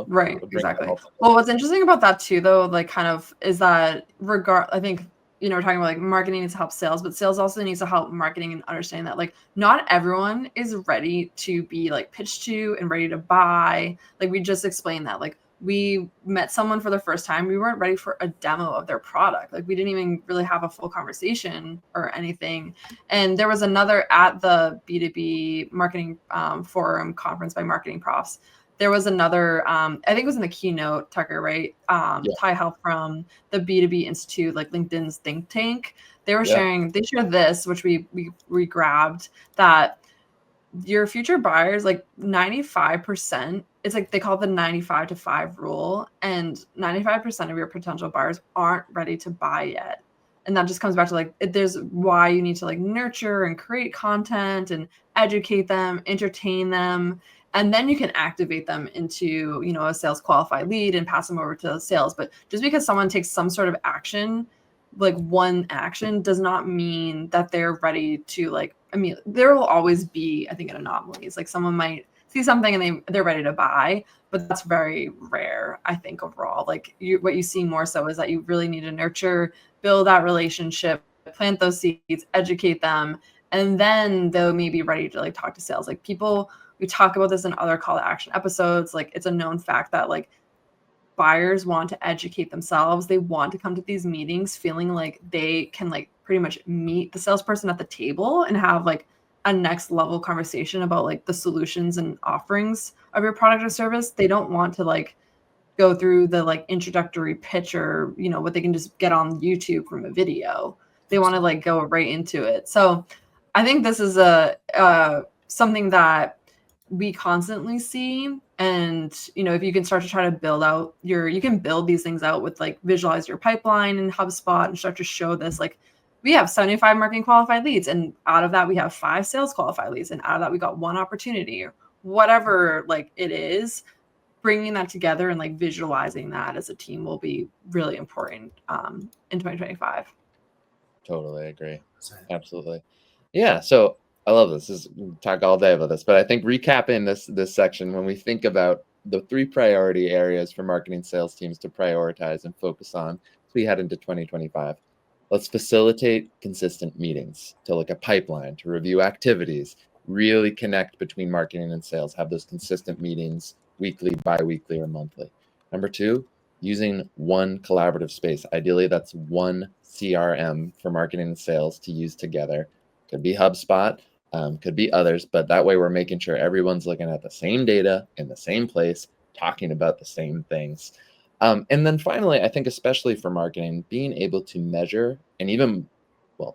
Right. Exactly. Well, what's interesting about that too, though, like kind of is that I think, we're talking about like marketing needs to help sales, but sales also needs to help marketing and understanding that like not everyone is ready to be like pitched to and ready to buy. Like we just explained that, like we met someone for the first time. We weren't ready for a demo of their product. Like we didn't even really have a full conversation or anything. And there was another at the B2B marketing forum conference by Marketing Profs. There was another, I think it was in the keynote, Tucker, right? Ty Health from the B2B Institute, like LinkedIn's think tank. They were sharing, they shared this, which we grabbed, that your future buyers, like 95%, it's like they call it the 95 to 5 rule. And 95% of your potential buyers aren't ready to buy yet. And that just comes back to like, there's why you need to like nurture and create content and educate them, entertain them. And then you can activate them into, a sales qualified lead and pass them over to sales. But just because someone takes some sort of action, like one action, does not mean that they're ready to like, there will always be, I think, an anomalies. Like someone might see something and they're ready to buy, but that's very rare, I think, overall. Like what you see more so is that you really need to nurture, build that relationship, plant those seeds, educate them, and then they'll maybe be ready to like talk to sales. Like we talk about this in other call to action episodes. Like it's a known fact that like buyers want to educate themselves. They want to come to these meetings feeling like they can like pretty much meet the salesperson at the table and have like a next level conversation about like the solutions and offerings of your product or service. They don't want to like go through the like introductory pitch or, what they can just get on YouTube from a video. They want to like go right into it. So I think this is something that we constantly see. And, if you can start to try to build out you can build these things out with like visualize your pipeline in HubSpot and start to show this, like we have 75 marketing qualified leads. And out of that, we have 5 sales qualified leads. And out of that, we got 1 opportunity or whatever, like it is. Bringing that together and like visualizing that as a team will be really important in 2025. Totally agree. Absolutely. Yeah. So I love this. We talk all day about this, but I think recapping this section, when we think about the 3 priority areas for marketing sales teams to prioritize and focus on as we head into 2025, let's facilitate consistent meetings to look at pipeline, to review activities, really connect between marketing and sales, have those consistent meetings weekly, bi-weekly, or monthly. Number 2, using one collaborative space. Ideally, that's one CRM for marketing and sales to use together. Could be HubSpot, could be others, but that way we're making sure everyone's looking at the same data in the same place, talking about the same things. And then finally, I think especially for marketing, being able to measure and even,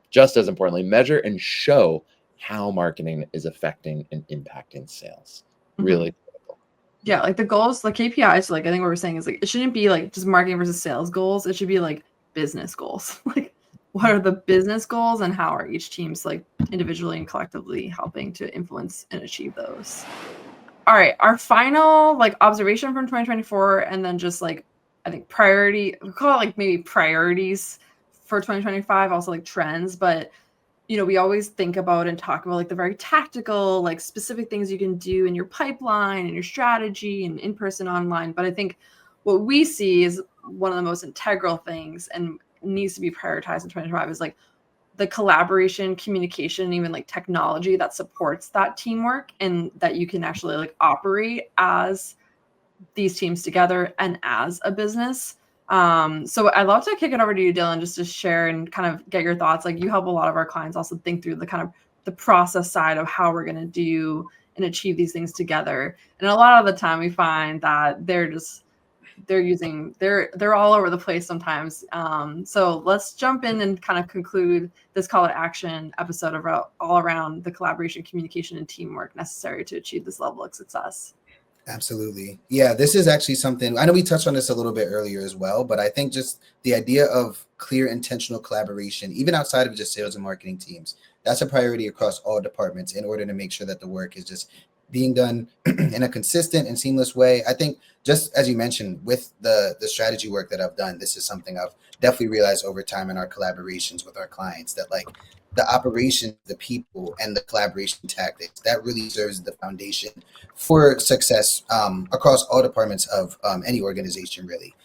just as importantly, measure and show how marketing is affecting and impacting sales. Really critical. Yeah, like the goals, the KPIs, like I think what we're saying is like, it shouldn't be like just marketing versus sales goals. It should be like business goals. Like what are the business goals and how are each team's like individually and collectively helping to influence and achieve those? All right, our final like observation from 2024, and then just like, I think we call it like maybe priorities for 2025, also like trends, but we always think about and talk about like the very tactical, like specific things you can do in your pipeline and your strategy and in-person online. But I think what we see is one of the most integral things and needs to be prioritized in 2025 is like the collaboration, communication, and even like technology that supports that teamwork and that you can actually like operate as these teams together and as a business. So I'd love to kick it over to you, Dylan, just to share and kind of get your thoughts. Like you help a lot of our clients also think through the kind of the process side of how we're going to do and achieve these things together. And a lot of the time we find that they're all over the place sometimes. So let's jump in and kind of conclude this call to action episode all around the collaboration, communication, and teamwork necessary to achieve this level of success. Absolutely. Yeah, this is actually something, I know we touched on this a little bit earlier as well, but I think just the idea of clear intentional collaboration, even outside of just sales and marketing teams, that's a priority across all departments in order to make sure that the work is just being done in a consistent and seamless way. I think just as you mentioned with the strategy work that I've done, this is something I've definitely realized over time in our collaborations with our clients, that like the operation, the people, and the collaboration tactics, that really serves the foundation for success across all departments of any organization, really.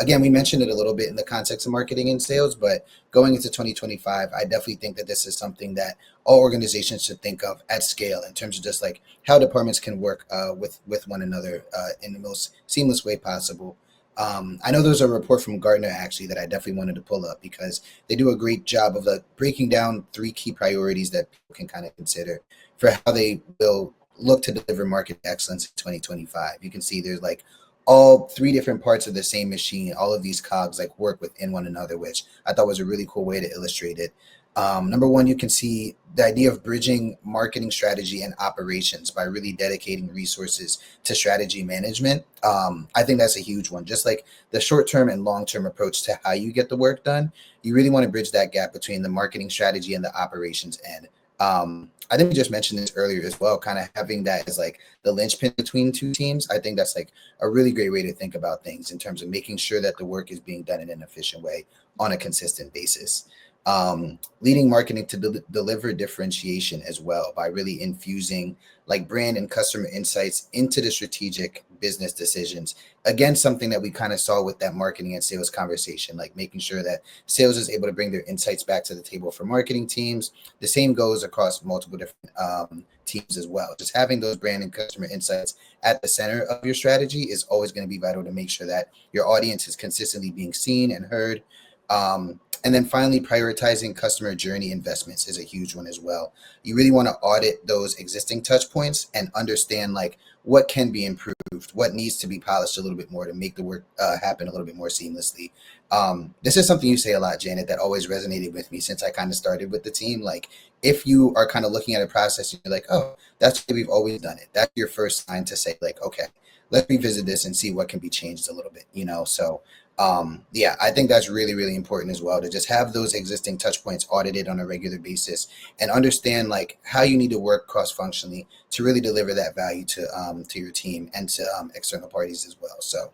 Again, we mentioned it a little bit in the context of marketing and sales, but going into 2025, I definitely think that this is something that all organizations should think of at scale in terms of just like how departments can work with one another in the most seamless way possible. I know there's a report from Gartner actually that I definitely wanted to pull up because they do a great job of like breaking down 3 key priorities that people can kind of consider for how they will look to deliver market excellence in 2025. You can see there's like all 3 different parts of the same machine, all of these cogs like work within one another, which I thought was a really cool way to illustrate it. Number 1, you can see the idea of bridging marketing strategy and operations by really dedicating resources to strategy management. I think that's a huge one. Just like the short-term and long-term approach to how you get the work done, you really want to bridge that gap between the marketing strategy and the operations end. I think we just mentioned this earlier as well, kind of having that as like the linchpin between 2 teams. I think that's like a really great way to think about things in terms of making sure that the work is being done in an efficient way on a consistent basis. Leading marketing to deliver differentiation as well by really infusing like brand and customer insights into the strategic business decisions. Again, something that we kind of saw with that marketing and sales conversation, like making sure that sales is able to bring their insights back to the table for marketing teams. The same goes across multiple different teams as well. Just having those brand and customer insights at the center of your strategy is always going to be vital to make sure that your audience is consistently being seen and heard. And then finally, prioritizing customer journey investments is a huge one as well. You really want to audit those existing touch points and understand like what can be improved, what needs to be polished a little bit more to make the work happen a little bit more seamlessly. This is something you say a lot, Janet, that always resonated with me since I kind of started with the team. Like if you are kind of looking at a process, you're like, oh, that's the way we've always done it. That's your first sign to say like, okay, let's revisit this and see what can be changed a little bit, you know? So yeah, I think that's really, really important as well to just have those existing touch points audited on a regular basis and understand like how you need to work cross-functionally to really deliver that value to your team and to external parties as well. So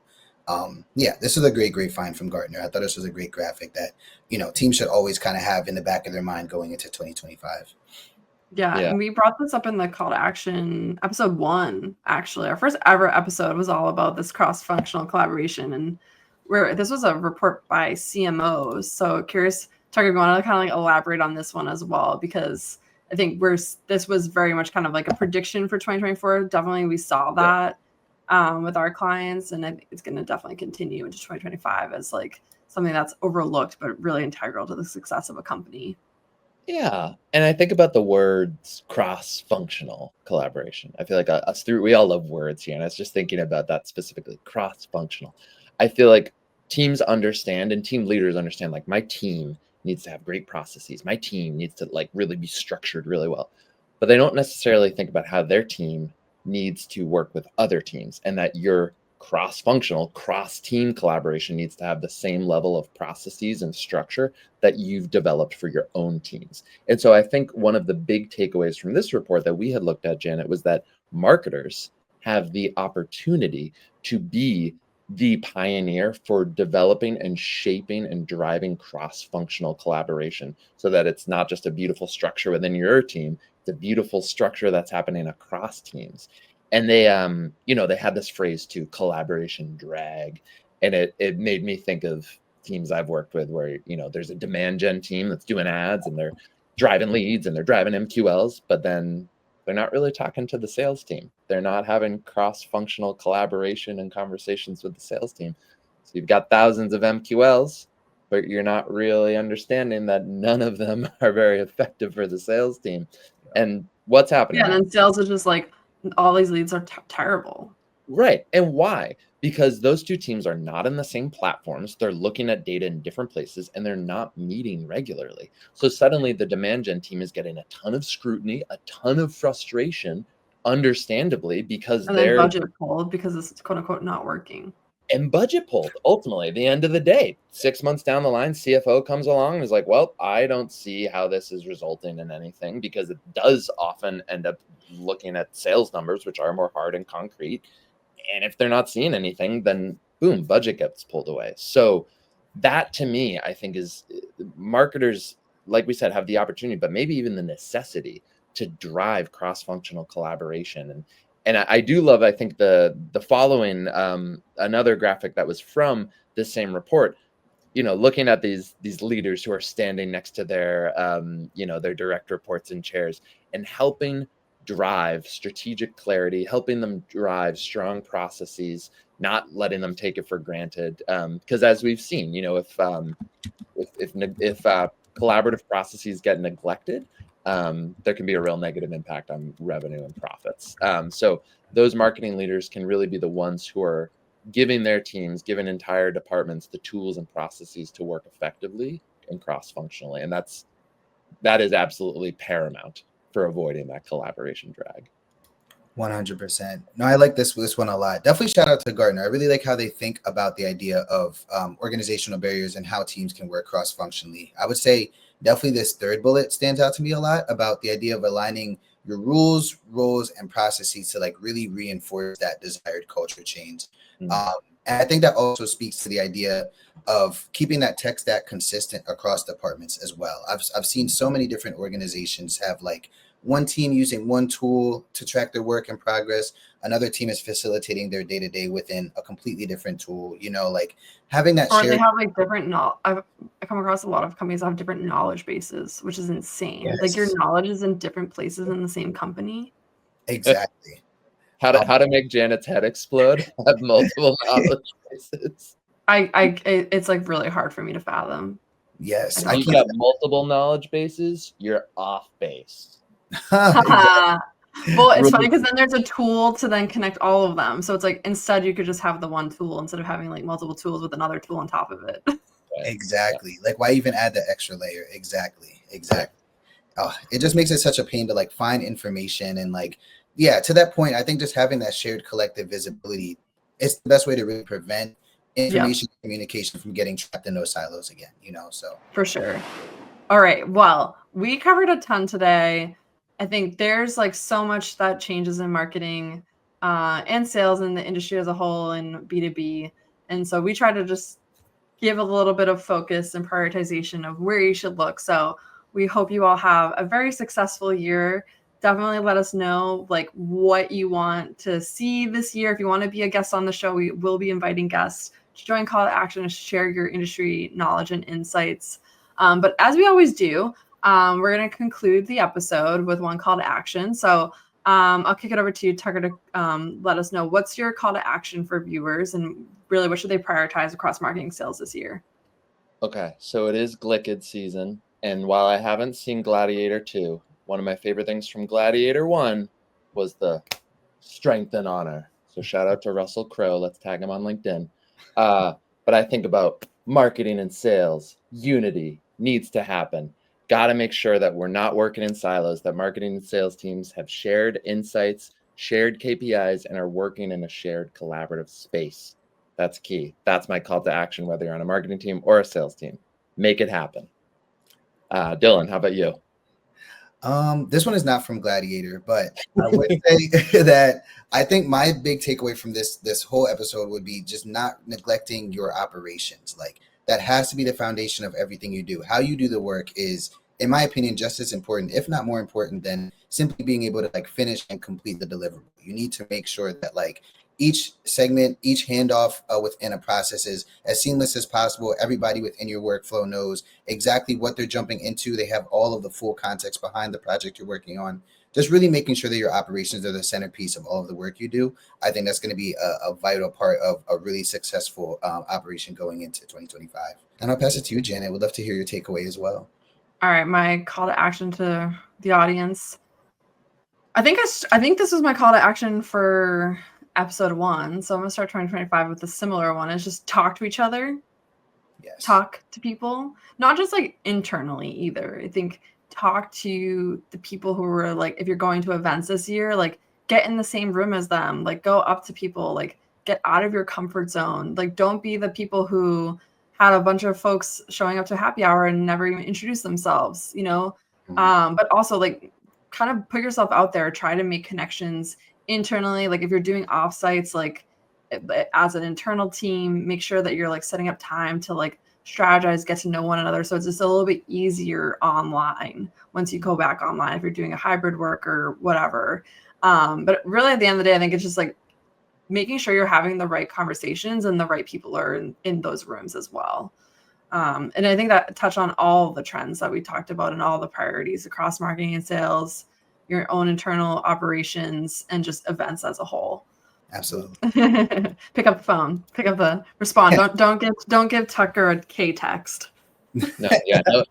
yeah, this is a great find from Gartner. I thought this was a great graphic that, you know, teams should always kind of have in the back of their mind going into 2025. Yeah, and we brought this up in the call to action episode 1, actually. Our first ever episode was all about this cross-functional collaboration, and this was a report by CMOs. So curious, Tucker, if you want to kind of like elaborate on this one as well, because I think this was very much kind of like a prediction for 2024. Definitely we saw that with our clients, and I think it's going to definitely continue into 2025 as like something that's overlooked, but really integral to the success of a company. Yeah. And I think about the words cross-functional collaboration. I feel like we all love words here. And I was just thinking about that specifically, cross-functional. I feel like teams understand and team leaders understand, like my team needs to have great processes. My team needs to like really be structured really well, but they don't necessarily think about how their team needs to work with other teams, and that your cross-functional, cross-team collaboration needs to have the same level of processes and structure that you've developed for your own teams. And so I think one of the big takeaways from this report that we had looked at, Janet, was that marketers have the opportunity to be the pioneer for developing and shaping and driving cross-functional collaboration, so that it's not just a beautiful structure within your team, it's a beautiful structure that's happening across teams. And they, they had this phrase too, collaboration drag. And it made me think of teams I've worked with where, there's a demand gen team that's doing ads and they're driving leads and they're driving MQLs, but then they're not really talking to the sales team. They're not having cross-functional collaboration and conversations with the sales team. So you've got thousands of MQLs, but you're not really understanding that none of them are very effective for the sales team. And what's happening? Yeah, and then sales is just like all these leads are terrible. Right. And why? Because those two teams are not in the same platforms. They're looking at data in different places and they're not meeting regularly. So suddenly the demand gen team is getting a ton of scrutiny, a ton of frustration, understandably, because they're budget pulled because it's quote unquote not working. And budget pulled. Ultimately, at the end of the day, 6 months down the line, CFO comes along and is like, well, I don't see how this is resulting in anything, because it does often end up looking at sales numbers, which are more hard and concrete. And if they're not seeing anything, then boom, budget gets pulled away. So that, to me, I think is marketers, like we said, have the opportunity, but maybe even the necessity to drive cross-functional collaboration. And I do love, I think, the following, another graphic that was from the same report, looking at these leaders who are standing next to their, their direct reports in chairs, and helping drive strategic clarity, helping them drive strong processes, not letting them take it for granted. Because as we've seen, if collaborative processes get neglected, there can be a real negative impact on revenue and profits. So those marketing leaders can really be the ones who are giving their teams, giving entire departments the tools and processes to work effectively and cross-functionally. And that is absolutely paramount for avoiding that collaboration drag. 100%. No, I like this one a lot. Definitely shout out to Gartner. I really like how they think about the idea of organizational barriers and how teams can work cross-functionally. I would say definitely this third bullet stands out to me a lot, about the idea of aligning your rules, roles, and processes to really reinforce that desired culture change. Mm-hmm. And I think that also speaks to the idea of keeping that tech stack consistent across departments as well. I've seen so many different organizations have one team using one tool to track their work in progress. Another team is facilitating their day-to-day within a completely different tool, having that or they have different I come across a lot of companies that have different knowledge bases, which is insane. Yes. Your knowledge is in different places in the same company. Exactly. How to make Janet's head explode? Have multiple knowledge bases. It's really hard for me to fathom. Yes. If you got multiple knowledge bases, you're off base. Well, it's funny because then there's a tool to then connect all of them. So it's instead you could just have the one tool instead of having multiple tools with another tool on top of it. Exactly. Why even add the extra layer? Exactly. Oh, it just makes it such a pain to find information and to that point, I think just having that shared collective visibility is the best way to really prevent information communication from getting trapped in those silos again, so. For sure. All right. Well, we covered a ton today. I think there's so much that changes in marketing and sales in the industry as a whole and B2B. And so we try to just give a little bit of focus and prioritization of where you should look. So we hope you all have a very successful year. Definitely let us know what you want to see this year. If you want to be a guest on the show, we will be inviting guests to join Call to Action and share your industry knowledge and insights. But as we always do, we're going to conclude the episode with one call to action. So I'll kick it over to you, Tucker, to let us know what's your call to action for viewers and really what should they prioritize across marketing sales this year? Okay, so it is Glickid season. And while I haven't seen Gladiator 2, one of my favorite things from Gladiator 1 was the strength and honor. So shout out to Russell Crowe. Let's tag him on LinkedIn. But I think about marketing and sales. Unity needs to happen. Got to make sure that we're not working in silos, that marketing and sales teams have shared insights, shared KPIs, and are working in a shared collaborative space. That's key. That's my call to action, whether you're on a marketing team or a sales team. Make it happen. Dylan, how about you? This one is not from Gladiator, but I would say that I think my big takeaway from this whole episode would be just not neglecting your operations. That has to be the foundation of everything you do. How you do the work is, in my opinion, just as important, if not more important, than simply being able to finish and complete the deliverable. You need to make sure that each segment, each handoff within a process is as seamless as possible. Everybody within your workflow knows exactly what they're jumping into. They have all of the full context behind the project you're working on. Just really making sure that your operations are the centerpiece of all of the work you do. I think that's going to be a vital part of a really successful operation going into 2025. And I'll pass it to you, Janet. Would love to hear your takeaway as well. All right. My call to action to the audience. I think this was my call to action for episode 1. So I'm gonna start 2025 with a similar one. Is just talk to each other. Yes. Talk to people, not just like internally either. I think talk to the people who were like, if you're going to events this year, like get in the same room as them, like go up to people, like get out of your comfort zone. Like don't be the people who had a bunch of folks showing up to happy hour and never even introduce themselves, you know? But also like kind of put yourself out there, try to make connections internally. Like if you're doing offsites, like as an internal team, make sure that you're like setting up time to like strategize, get to know one another. So it's just a little bit easier online once you go back online, if you're doing a hybrid work or whatever. But really at the end of the day, I think it's just like making sure you're having the right conversations and the right people are in those rooms as well. And I think that touched on all the trends that we talked about and all the priorities across marketing and sales, your own internal operations, and just events as a whole. Absolutely. Pick up the phone. Pick up the respond. Don't give Tucker a K text. No.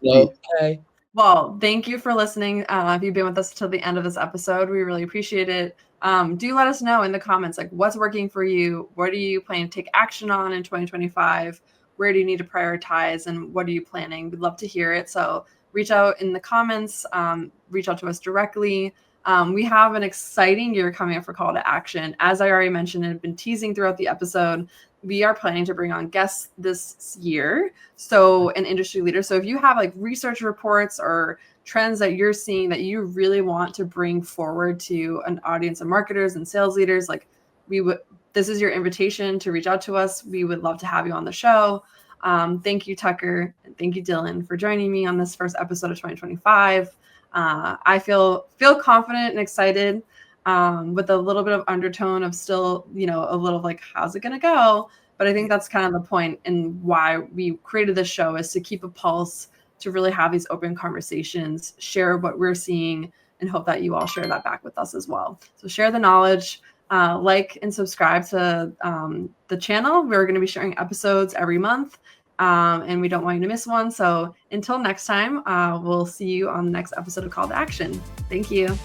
Okay. Well, thank you for listening. If you've been with us till the end of this episode, we really appreciate it. Do let us know in the comments, like what's working for you. What are you planning to take action on in 2025? Where do you need to prioritize, and what are you planning? We'd love to hear it. So reach out in the comments. Reach out to us directly. We have an exciting year coming up for Call to Action. As I already mentioned and have been teasing throughout the episode, we are planning to bring on guests this year. So an industry leader. So if you have like research reports or trends that you're seeing that you really want to bring forward to an audience of marketers and sales leaders, like this is your invitation to reach out to us. We would love to have you on the show. Thank you, Tucker. And thank you, Dylan, for joining me on this first episode of 2025. I feel confident and excited with a little bit of undertone of still, a little like, how's it going to go? But I think that's kind of the point and why we created this show, is to keep a pulse, to really have these open conversations, share what we're seeing, and hope that you all share that back with us as well. So share the knowledge, like and subscribe to the channel. We're going to be sharing episodes every month. And we don't want you to miss one. So until next time, we'll see you on the next episode of Call to Action. Thank you.